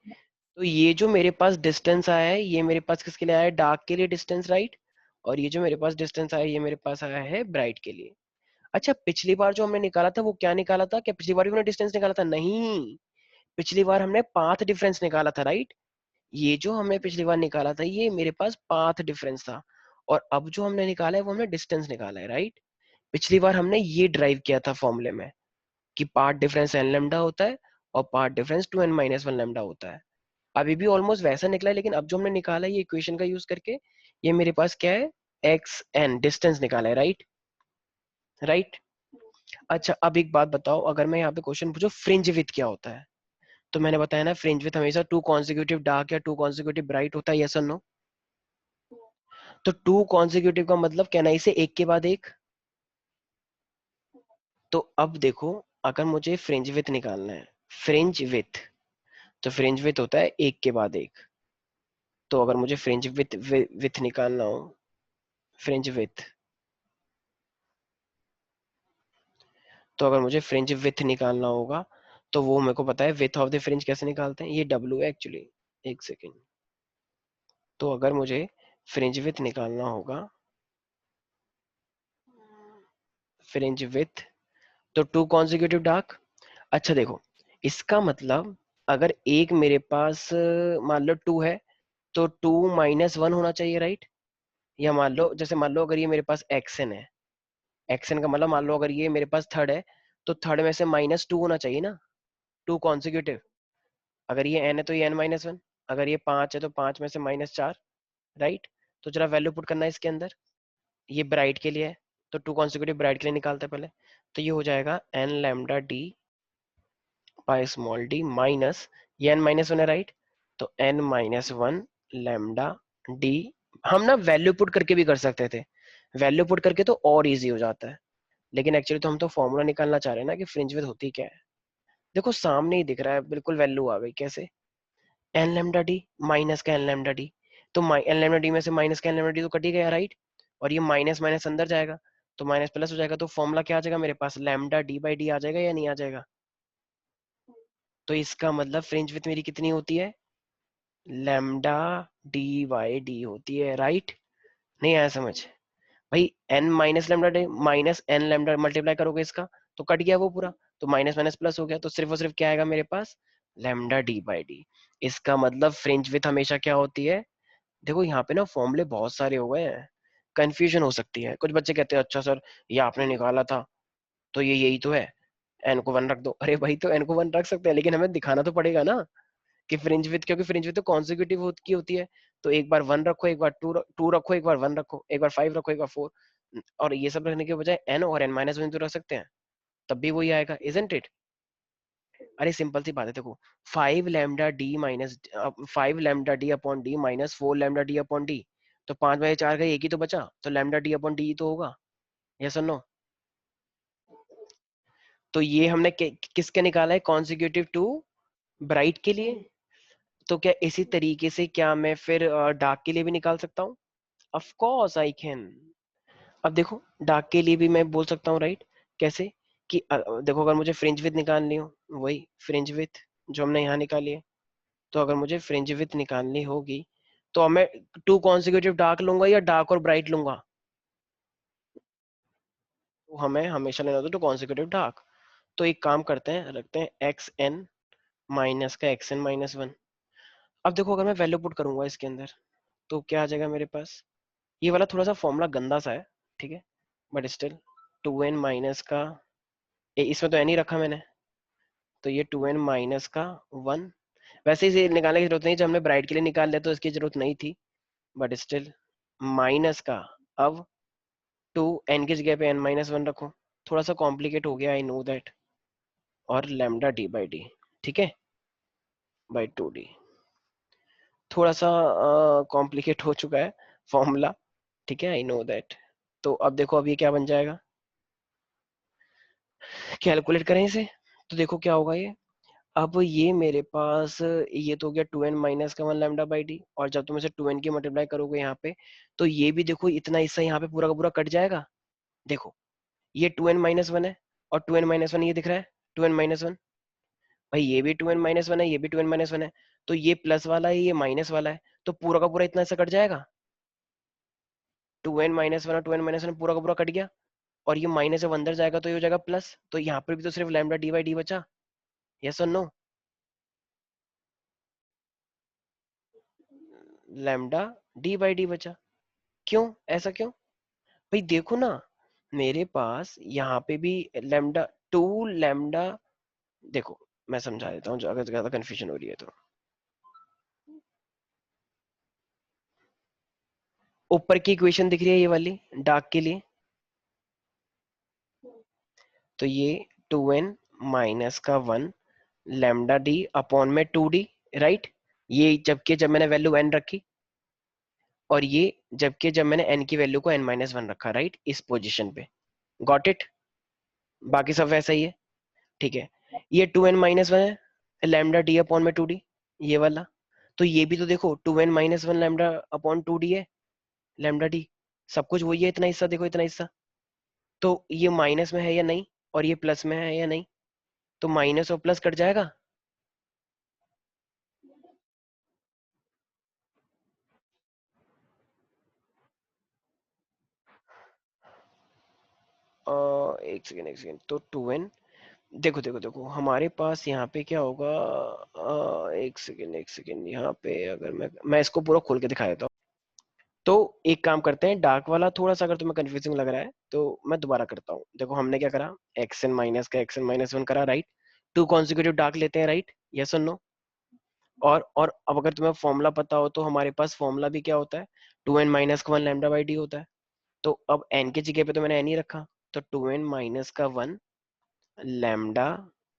तो ये जो मेरे पास डिस्टेंस आया है, ये मेरे पास किसके लिए आया है, डार्क के लिए डिस्टेंस, राइट। और ये जो मेरे पास डिस्टेंस आया है, ये मेरे पास आया है ब्राइट के लिए। अच्छा, पिछली बार जो हमने निकाला था वो क्या निकाला था, क्या पिछली बार भी हमने डिस्टेंस निकाला था, नहीं। पिछली बार हमने पाथ डिफरेंस निकाला था, राइट। ये जो हमने पिछली बार निकाला था ये मेरे पास पाथ डिफरेंस था। और अब जो हमने निकाला है वो हमने डिस्टेंस निकाला है, राइट। पिछली बार हमने ये ड्राइव किया था फॉर्मूले में कि पाथ डिफरेंस एन लेमडा होता है और पाथ डिफरेंस 2n-1 लेमडा होता है। अभी भी ऑलमोस्ट वैसा निकला है, लेकिन अब जो हमने निकाला है ये इक्वेशन का यूज करके, ये मेरे पास क्या है, एक्स एन डिस्टेंस निकाला है, राइट, राइट। अच्छा, अब एक बात बताओ, अगर मैं यहाँ पे क्वेश्चन पूछूं फ्रिंज विथ क्या होता है, तो मैंने बताया ना फ्रिंज विथ हमेशा 2 कॉन्जिक्यूटिव डार्क या 2 कॉन्जिक्यूटिव ब्राइट होता है, यस और नो। तो 2 कॉन्जिक्यूटिव का मतलब कहना है इसे एक के बाद एक। तो अब देखो, अगर मुझे फ्रिंज विथ निकालना है, फ्रिंज विथ, तो फ्रिंज विथ होता है एक के बाद एक। तो अगर मुझे फ्रिंज विथ विथ निकालना हो, फ्रिंज विथ, तो अगर मुझे फ्रिंज विथ निकालना होगा, तो वो मेरे को पता है विथ ऑफ द फ्रिंज कैसे निकालते हैं, ये डब्ल्यू है एक्चुअली, एक सेकेंड। तो अगर मुझे फ्रिंज विथ निकालना होगा, फ्रिंज विथ, तो 2 कॉन्जिक्यूटिव डार्क। अच्छा देखो, इसका मतलब अगर एक मेरे पास मान लो 2 है, तो 2 -1 होना चाहिए, राइट। या मान लो, जैसे मान लो अगर ये मेरे पास एक्सन है, एक्स एन का मतलब मान लो अगर ये मेरे पास थर्ड है तो थर्ड में से -2 होना चाहिए ना, 2 कॉन्सिक्यूटिव। अगर ये एन है तो ये n-1, अगर ये 5 है तो 5 में से -4, राइट। तो जरा वैल्यू पुट करना है इसके अंदर। ये ब्राइट के लिए है तो 2 कॉन्सिक्यूटिव ब्राइट के लिए निकालते हैं पहले। तो ये हो जाएगा N lambda D by small D minus, ये n-1 है राइट, तो n-1 लैम्डा डी। हम ना वैल्यू पुट करके भी कर सकते थे, वैल्यू पुट करके तो और इजी हो जाता है, लेकिन एक्चुअली तो हम तो फॉर्मूला निकालना चाह रहे हैं ना कि फ्रिंज विड्थ होती क्या है। देखो सामने ही दिख रहा है, बिल्कुल वैल्यू आ गई। कैसे? एन लेमडा डी माइनस का एन लेमडा डी, तो एन लेमडा डी में से माइनस का एन लेमडा डी तो कट ही गया राइट, और ये माइनस माइनस अंदर जाएगा तो माइनस प्लस हो जाएगा, तो फॉर्मूला क्या आ जाएगा मेरे पास, लैम्डा डी बाई डी आ जाएगा या नहीं आ जाएगा। तो इसका मतलब फ्रिंज विड्थ मेरी कितनी होती है, लैम्डा डी बाई डी होती है राइट। नहीं आया समझ भाई, N minus lambda D minus N lambda multiply करोगे इसका तो कट गया वो पूरा, तो माइनस माइनस प्लस हो गया, तो सिर्फ और सिर्फ क्या आएगा मेरे पास, लेमडा डी बाई डी। इसका मतलब फ्रिंज विड्थ हमेशा क्या होती है। देखो यहाँ पे ना फॉर्मूले बहुत सारे हो गए हैं, कंफ्यूजन हो सकती है। कुछ बच्चे कहते हैं अच्छा सर ये आपने निकाला था तो ये यही तो है, एन को 1 रख दो। अरे भाई तो एन को 1 रख सकते हैं, लेकिन हमें दिखाना तो पड़ेगा ना कि फ्रिंज विड्थ, क्योंकि फ्रिंज विड्थ तो कॉन्जिक्यूटिव की होती है। तो एक बार 1 रखो, एक बार 2 रखो, एक बार 1 रखो, एक बार 5 रखो, एक बार 4, और ये सब रखने के बजाय एन और n-1 तो रख सकते हैं, तब भी वही आएगा, इजंट इट। अरे सिंपल सी बात है, देखो 5 lambda D upon D -4 lambda D upon D, तो 5/4 का एक ही तो बचा, तो लैम्डा डी अपॉन डी तो होगा, यस और नो। तो ये हमने किसके निकाला है, कॉन्जिक्यूटिव टू ब्राइट के लिए। तो क्या इसी तरीके से क्या मैं फिर डार्क के लिए भी निकाल सकता हूँ, ऑफ कोर्स आई कैन। अब देखो डार्क के लिए भी मैं बोल सकता हूँ राइट, कैसे कि देखो अगर मुझे फ्रिंज विड्थ निकालनी हो, वही फ्रिंज विड्थ जो हमने यहाँ निकाली है, तो अगर मुझे फ्रिंज विड्थ निकालनी होगी तो अब मैं 2 कॉन्सिक्यूटिव डार्क लूंगा या डार्क और ब्राइट लूंगा, तो हमें हमेशा लेना होता है 2 कॉन्सिक्यूटिव डार्क। तो एक काम करते हैं, रखते हैं एक्स एन माइनस का xn-1। अब देखो अगर मैं वैल्यू पुट करूंगा इसके अंदर तो क्या आ जाएगा मेरे पास, ये वाला थोड़ा सा फॉर्मूला गंदा सा है, ठीक है, बट स्टिल 2n माइनस का इसमें तो n ही रखा मैंने, तो ये 2n-1। वैसे इसे निकालने की जरूरत नहीं, जब हमने ब्राइट के लिए निकाल लिया तो इसकी जरूरत नहीं थी, बट स्टिल माइनस का, अब 2n की जगह पे n-1 रखो, थोड़ा सा कॉम्प्लिकेट हो गया आई नो दैट, और लैम्डा डी बाई डी, ठीक है, बाई 2d, थोड़ा सा कॉम्प्लिकेट हो चुका है फॉर्मूला, ठीक है आई नो दैट। तो अब देखो अब ये क्या बन जाएगा, कैलकुलेट करें इसे, तो देखो क्या होगा ये। अब ये मेरे पास ये तो हो गया 2n-1 लैम्डा बाई डी, और जब तुम इसे 2n की मल्टीप्लाई करोगे यहाँ पे, तो ये भी देखो इतना हिस्सा यहाँ पे पूरा का पूरा कट जाएगा। देखो ये 2n-1 है, और 2n-1 ये दिख रहा है, 2n-1, भाई ये भी 2n-1 है, ये भी 2n-1 है, तो ये प्लस वाला है ये माइनस वाला है, तो पूरा का पूरा इतना हिस्सा कट जाएगा। 2n-1 और 2n-1 पूरा का पूरा कट गया, और ये माइनस जब अंदर जाएगा तो ये हो जाएगा प्लस, तो यहाँ पर भी तो सिर्फ लैम्डा डी बाई डी बचा, यस और no. Lambda D by D बचा, क्यों, ऐसा क्यों, भाई देखो ना, मेरे पास यहाँ पे भी लैम्डा 2 लैम्डा, देखो मैं समझा देता हूँ जो अगर ज्यादा कंफ्यूजन हो रही है तो, ऊपर की इक्वेशन दिख रही है ये वाली डार्क के लिए, तो ये 2n-1 लैम्डा डी अपॉन में 2d, राइट। ये जबकि जब मैंने वैल्यू n रखी, और ये जबकि जब मैंने n की वैल्यू को n-1 रखा, राइट, इस पोजीशन पे, गॉट इट। बाकी सब वैसा ही है, ठीक है। ये 2n-1 है लैम्डा डी अपॉन में 2d, ये वाला, तो ये भी तो देखो 2n-1 लैम्डा अपॉन 2d है, लैम्डा डी, सब कुछ वही है, इतना हिस्सा देखो, इतना हिस्सा, तो ये माइनस में है या नहीं, और ये प्लस में है या नहीं, तो माइनस और प्लस कट जाएगा। एक सेकेंड, तो 2n, देखो देखो देखो हमारे पास यहाँ पे क्या होगा, एक सेकेंड यहाँ पे, अगर मैं इसको पूरा खोल के दिखा देता हूँ। तो एक काम करते हैं, डार्क वाला थोड़ा सा अगर तुम्हें कंफ्यूजिंग लग रहा है तो मैं दोबारा करता हूँ। देखो हमने क्या करा, एक्स एन माइनस का एक्स एन माइनस वन करा, राइट। टू कॉन्सिक्यूटिव डार्क लेते हैं, राइट, यस और नो। और अब अगर तुम्हें फॉर्मूला पता हो तो हमारे पास फॉर्मूला भी क्या होता है, टू एन माइनस का वन लैम्डा बाई डी होता है। तो अब एन की जगह पे तो मैंने एन ही रखा, तो टू एन माइनस का one lambda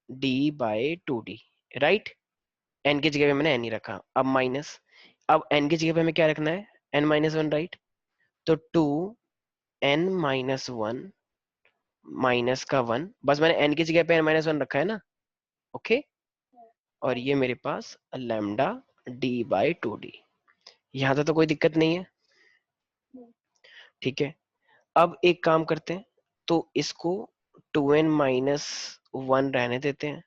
D by two D, right. N की जगह पे मैंने एन ही रखा, अब माइनस, अब एन की जगह पे हमें क्या रखना है, एन माइनस वन, राइट। तो two N minus one minus का वन, बस मैंने एन की जगह पे एन माइनस वन रखा है ना, ओके। और ये मेरे पास lambda D by two d, यहाँ तक तो कोई दिक्कत नहीं है, ठीक है। अब एक काम करते हैं, तो इसको टू एन माइनस वन रहने देते हैं।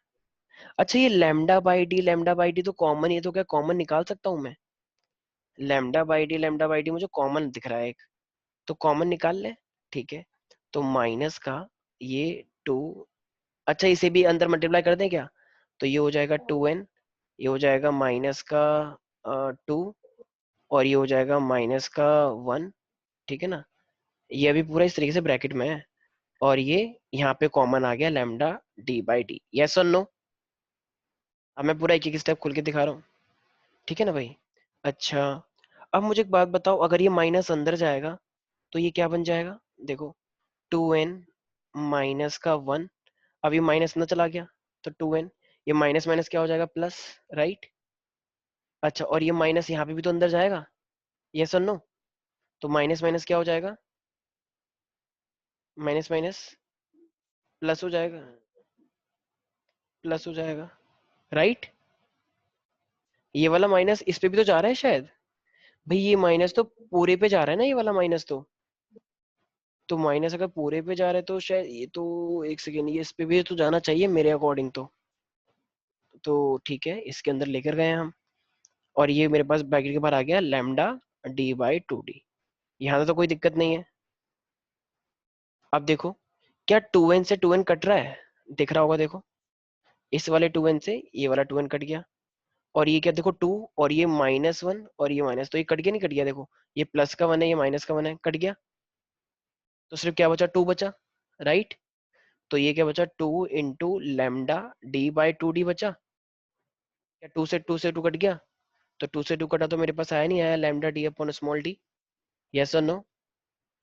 अच्छा ये लैम्डा बाई डी तो कॉमन ही है, तो क्या कॉमन निकाल सकता हूँ मैं, लैम्डा बाई डी मुझे कॉमन दिख रहा है एक, तो कॉमन निकाल ले, ठीक है। तो माइनस का ये टू, अच्छा इसे भी अंदर मल्टीप्लाई कर दें क्या, तो ये हो जाएगा टू एन, ये हो जाएगा माइनस का टू, और ये हो जाएगा माइनस का वन, ठीक है ना। ये अभी पूरा इस तरीके से ब्रैकेट में है, और ये यहाँ पे कॉमन आ गया lambda D by D, yes और नो। अब मैं पूरा एक एक स्टेप खुल के दिखा रहा हूँ, ठीक है ना भाई। अच्छा, अब मुझे एक बात बताओ, अगर ये माइनस अंदर जाएगा तो ये क्या बन जाएगा, देखो टू एन माइनस का वन, अब ये माइनस ना चला गया, तो टू एन, ये माइनस माइनस क्या हो जाएगा, प्लस, राइट। अच्छा, और ये माइनस यहाँ पे भी तो अंदर जाएगा, यस और नो। तो माइनस माइनस क्या हो जाएगा, माइनस माइनस प्लस हो जाएगा, प्लस हो जाएगा, राइट। ये वाला माइनस इस पे भी तो जा रहा है शायद, भाई ये माइनस तो पूरे पे जा रहा है ना, ये वाला माइनस तो माइनस अगर पूरे पे जा रहा है तो शायद ये तो, एक सेकेंड, ये इस पे भी तो जाना चाहिए मेरे अकॉर्डिंग तो ठीक है, इसके अंदर लेकर गए हम, और ये मेरे पास ब्रैकेट के बाहर आ गया lambda D by two d, यहाँ तो कोई दिक्कत नहीं है। अब देखो, क्या टू एन से टू एन कट रहा है, दिख रहा होगा देखो, इस वाले टू एन से ये वाला टू एन कट गया, और ये क्या देखो टू, और ये माइनस वन, और ये माइनस, तो ये कट गया नहीं कट गया, देखो ये प्लस का वन है, ये माइनस का वन है, कट गया। तो सिर्फ क्या बचा, टू बचा, राइट। तो ये क्या बचा, two into lambda D by two D बचा, क्या टू से टू कट गया, तो टू से टू कटा तो मेरे पास आया नहीं आया, lambda D upon small D, yes और नो,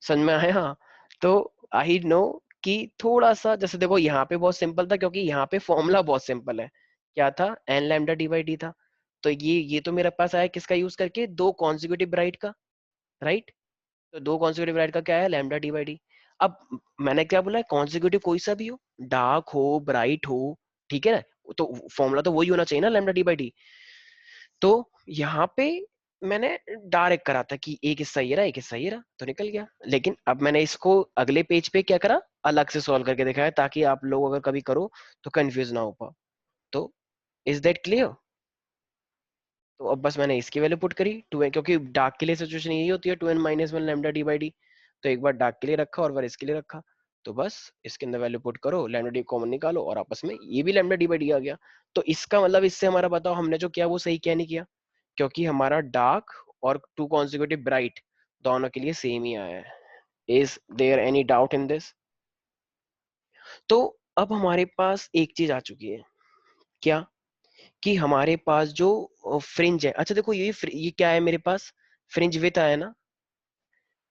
समझ में आया। तो आई नो कि थोड़ा सा, जैसे देखो यहाँ पे बहुत सिंपल था क्योंकि यहाँ पे फॉर्मूला बहुत सिंपल है, क्या था, N lambda D by D था। तो ये तो मेरे पास आया किसका यूज करके, दो कॉन्जिक्यूटिव ब्राइट का, राइट। तो दो कॉन्जिक्यूटिव ब्राइट का क्या है, लैम्डा डी बाई डी। अब मैंने क्या बोला है, कॉन्जिक्यूटिव कोई सा भी हो, डार्क हो ब्राइट हो, ठीक है ना, तो फॉर्मूला तो वही होना चाहिए ना, लैम्डा डी बाई डी। तो यहाँ पे मैंने डायरेक्ट करा था कि एक हिस्सा ये रहा एक हिस्सा ये रहा, तो निकल गया। लेकिन अब मैंने इसको अगले पेज पे क्या करा, अलग से सॉल्व करके दिखाया, ताकि आप लोग अगर कभी करो तो कंफ्यूज ना हो पाओ। तो इज दैट क्लियर। तो अब बस मैंने इसकी वैल्यू पुट करी टू एन, क्योंकि डार्क के लिए सिचुएशन यही होती है, two N minus one lambda D by D. तो एक बार डार्क के लिए रखा और बार इसके लिए रखा, तो बस इसके अंदर वैल्यू पुट करो, लैम्डा डी कॉमन निकालो, और आपस में ये भी लैम्डा डी बाई डी आ गया। तो इसका मतलब इससे हमारा बताओ हमने जो किया वो सही क्या नहीं किया, क्योंकि हमारा डार्क और टू कॉन्जिक्यूटिव ब्राइट दोनों के लिए सेम ही आया है। Is there any doubt in this. तो अब हमारे पास एक चीज आ चुकी है, क्या, कि हमारे पास जो फ्रिंज है, अच्छा देखो ये क्या है मेरे पास, फ्रिंज विथ आया ना,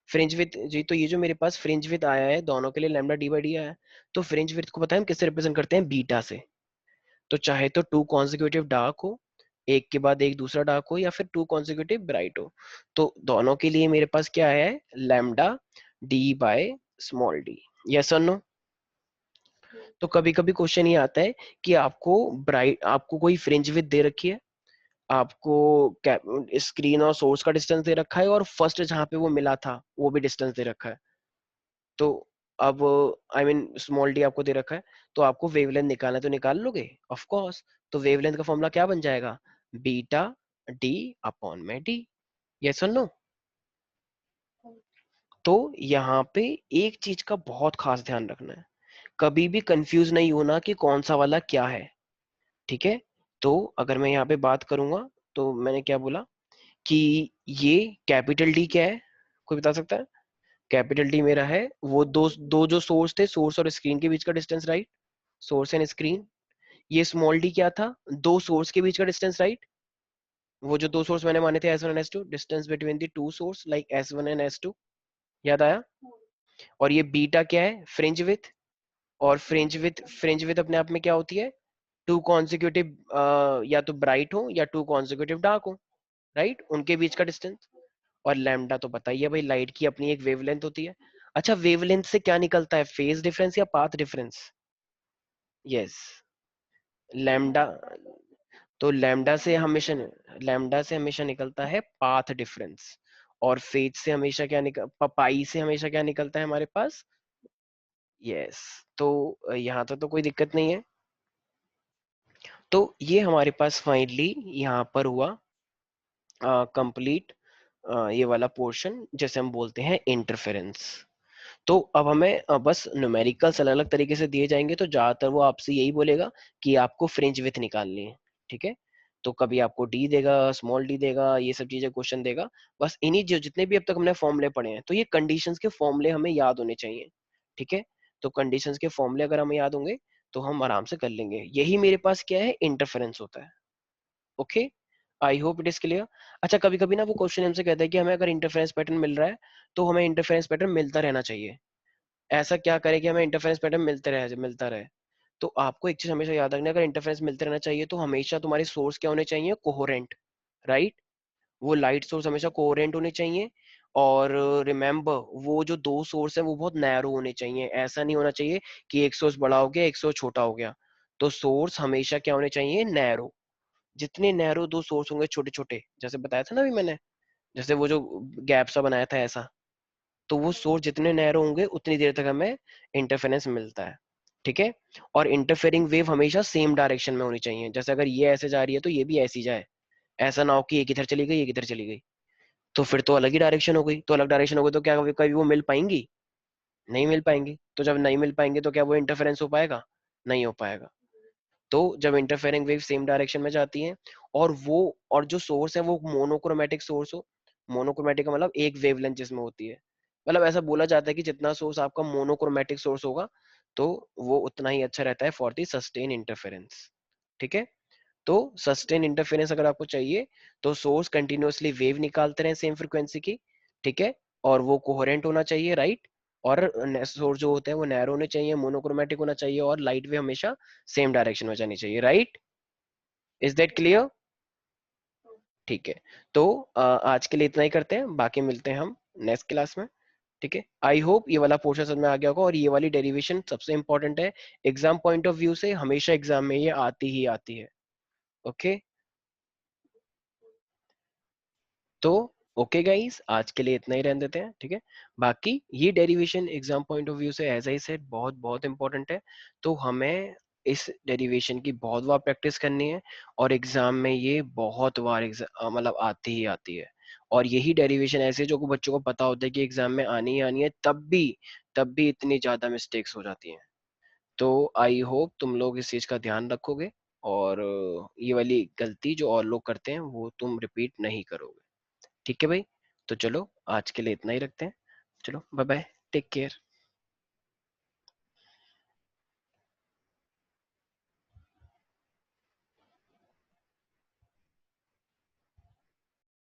फ्रिंज विथ जी, तो ये जो मेरे पास फ्रिंज विथ आया है दोनों के लिए लैम्डा डी बाई डी आया है। तो फ्रिंज विथ को पता है हम किससे रिप्रेजेंट करते हैं, बीटा से। तो चाहे तो टू कॉन्जिक्यूटिव डार्क हो, एक के बाद एक दूसरा डार्क हो, या फिर टू कॉन्जिक्यूटिव ब्राइट हो, तो दोनों के लिए मेरे पास क्या है, lambda D by small D, yes और नो। तो कभी कभी क्वेश्चन ये आता है कि आपको ब्राइट, आपको कोई फ्रिंज विथ दे रखी है, आपको स्क्रीन और सोर्स का डिस्टेंस दे रखा है, और फर्स्ट जहां पे वो मिला था वो भी डिस्टेंस दे रखा है। तो अब आई मीन स्मॉल डी आपको दे रखा है, तो आपको वेवलेंथ निकालना है, तो निकाल लोगे ऑफ कोर्स। तो वेवलेंथ का फॉर्मूला क्या बन जाएगा, बीटा डी अपॉन में डी, यस और नो। तो यहाँ पे एक चीज का बहुत खास ध्यान रखना है, कभी भी कंफ्यूज नहीं होना कि कौन सा वाला क्या है, ठीक है। तो अगर मैं यहाँ पे बात करूंगा, तो मैंने क्या बोला कि ये कैपिटल डी क्या है, कोई बता सकता है? कैपिटल टी मेरा है वो दो दो जो सोर्स थे, सोर्स और स्क्रीन के बीच का distance, right? Source and screen. ये स्मॉल डी क्या था? दो सोर्स के बीच का डिस्टेंस, राइट? वो जो दो सोर्स मैंने माने थे S1 and S2, distance between the two source like S1 and S2। याद आया? और ये बीटा क्या है? Fringe with. और फ्रिंज विथ अपने आप में क्या होती है? टू कॉन्जिक्यूटिव, या तो ब्राइट हो या टू कॉन्जिक्यूटिव डार्क हो, राइट? उनके बीच का डिस्टेंस। और लैम्डा तो पता ही है भाई, लाइट की अपनी एक वेवलेंथ होती है। अच्छा, वेवलेंथ से क्या निकलता है? फेज डिफरेंस या पाथ डिफरेंस? Yes, lambda. तो लैम्डा से हमेशा निकलता है पाथ डिफरेंस। और फेज से हमेशा क्या निकल पाई से हमेशा क्या निकलता है हमारे पास? यस। तो यहाँ तो कोई दिक्कत नहीं है। तो ये हमारे पास फाइनली यहाँ पर हुआ कंप्लीट, ये वाला पोर्शन जैसे हम बोलते हैं इंटरफेरेंस। तो अब हमें बस न्यूमेरिकल्स अलग अलग तरीके से दिए जाएंगे, तो ज्यादातर वो आपसे यही बोलेगा कि आपको फ्रिंज विथ निकालनी है। ठीक है? तो कभी आपको डी देगा, स्मॉल डी देगा, ये सब चीजें क्वेश्चन देगा। बस इन्हीं जो जितने भी अब तक हमने फॉर्मूले पढ़े हैं, तो ये कंडीशंस के फॉर्मूले हमें याद होने चाहिए। ठीक है? तो कंडीशंस के फॉर्मूले अगर हमें याद होंगे तो हम आराम से कर लेंगे। यही मेरे पास क्या है? इंटरफेरेंस होता है। Okay, I hope it is clear. अच्छा, कभी कभी ना वो क्वेश्चन हमसे कहता है कि हमें अगर इंटरफेरेंस पैटर्न मिल रहा है तो हमें इंटरफेरेंस पैटर्न मिलता रहना चाहिए। ऐसा क्या करें कि हमें इंटरफेरेंस पैटर्न मिलता रहे? तो आपको एक चीज हमेशा याद रखना है, अगर इंटरफेरेंस मिलते रहना चाहिए तो हमेशा तुम्हारे सोर्स क्या होने चाहिए? Coherent, right? वो लाइट सोर्स हमेशा कोहेरेंट होने चाहिए। और रिमेम्बर, वो जो दो सोर्स है वो बहुत नैरो होने चाहिए। ऐसा नहीं होना चाहिए कि एक सोर्स बड़ा हो गया एक सोर्स छोटा हो गया। तो सोर्स हमेशा क्या होने चाहिए? नैरो। जितने नैरो दो सोर्स होंगे छोटे छोटे, जैसे बताया था ना अभी मैंने, जैसे वो जो गैप सा बनाया था ऐसा, तो वो सोर्स जितने नैरो होंगे उतनी देर तक हमें इंटरफेरेंस मिलता है। ठीक है? और इंटरफेरिंग वेव हमेशा सेम डायरेक्शन में होनी चाहिए। जैसे अगर ये ऐसे जा रही है तो ये भी ऐसी जाए। ऐसा ना हो कि एक इधर चली गई एक इधर चली गई, तो फिर तो अलग ही डायरेक्शन हो गई। तो अलग डायरेक्शन हो गई तो क्या कभी कभी वो मिल पाएंगी? नहीं मिल पाएंगी। तो जब नहीं मिल पाएंगे तो क्या वो इंटरफेरेंस हो पाएगा? नहीं हो पाएगा। तो जब इंटरफेरिंग वेव सेम डायरेक्शन में जाती हैं, और वो और जो सोर्स है वो मोनोक्रोमेटिक सोर्स हो। मोनोक्रोमेटिक का मतलब एक वेवलेंथ जिसमें होती है। मतलब ऐसा बोला जाता है कि जितना सोर्स आपका मोनोक्रोमेटिक सोर्स होगा तो वो उतना ही अच्छा रहता है फॉर दी सस्टेन इंटरफेरेंस। ठीक है? तो सस्टेन इंटरफेरेंस अगर आपको चाहिए तो सोर्स कंटिन्यूअसली वेव निकालते रहे सेम फ्रिक्वेंसी की। ठीक है? और वो कोहेरेंट होना चाहिए, राइट? और सोर्स जो होते हैं वो नैरो होने चाहिए, मोनोक्रोमेटिक होना चाहिए, और लाइट वेव हमेशा सेम डायरेक्शन में जानी चाहिए, राइट? Is that clear? ठीक है। तो आज के लिए इतना ही करते हैं, बाकी मिलते हैं हम नेक्स्ट क्लास में। ठीक है? आई होप ये वाला पोर्शन समझ में आ गया होगा, और ये वाली डेरिवेशन सबसे इंपॉर्टेंट है। एग्जाम पॉइंट ऑफ व्यू से हमेशा एग्जाम में ये आती ही आती है। ओके? तो ओके गाइस, आज के लिए इतना ही रहने देते हैं। ठीक है? बाकी ये derivation exam point of view से एज आई सेड बहुत बहुत इंपॉर्टेंट है। तो हमें इस डेरिवेशन की बहुत बार प्रैक्टिस करनी है, और एग्जाम में ये बहुत बार मतलब आती ही आती है। और यही डेरिवेशन ऐसे जो को बच्चों को पता होता है कि एग्जाम में आनी ही आनी है, तब भी इतनी ज्यादा मिस्टेक्स हो जाती हैं। तो आई होप तुम लोग इस चीज का ध्यान रखोगे, और ये वाली गलती जो और लोग करते हैं वो तुम रिपीट नहीं करोगे। ठीक है भाई? तो चलो आज के लिए इतना ही रखते हैं। चलो बाय बाय, टेक केयर।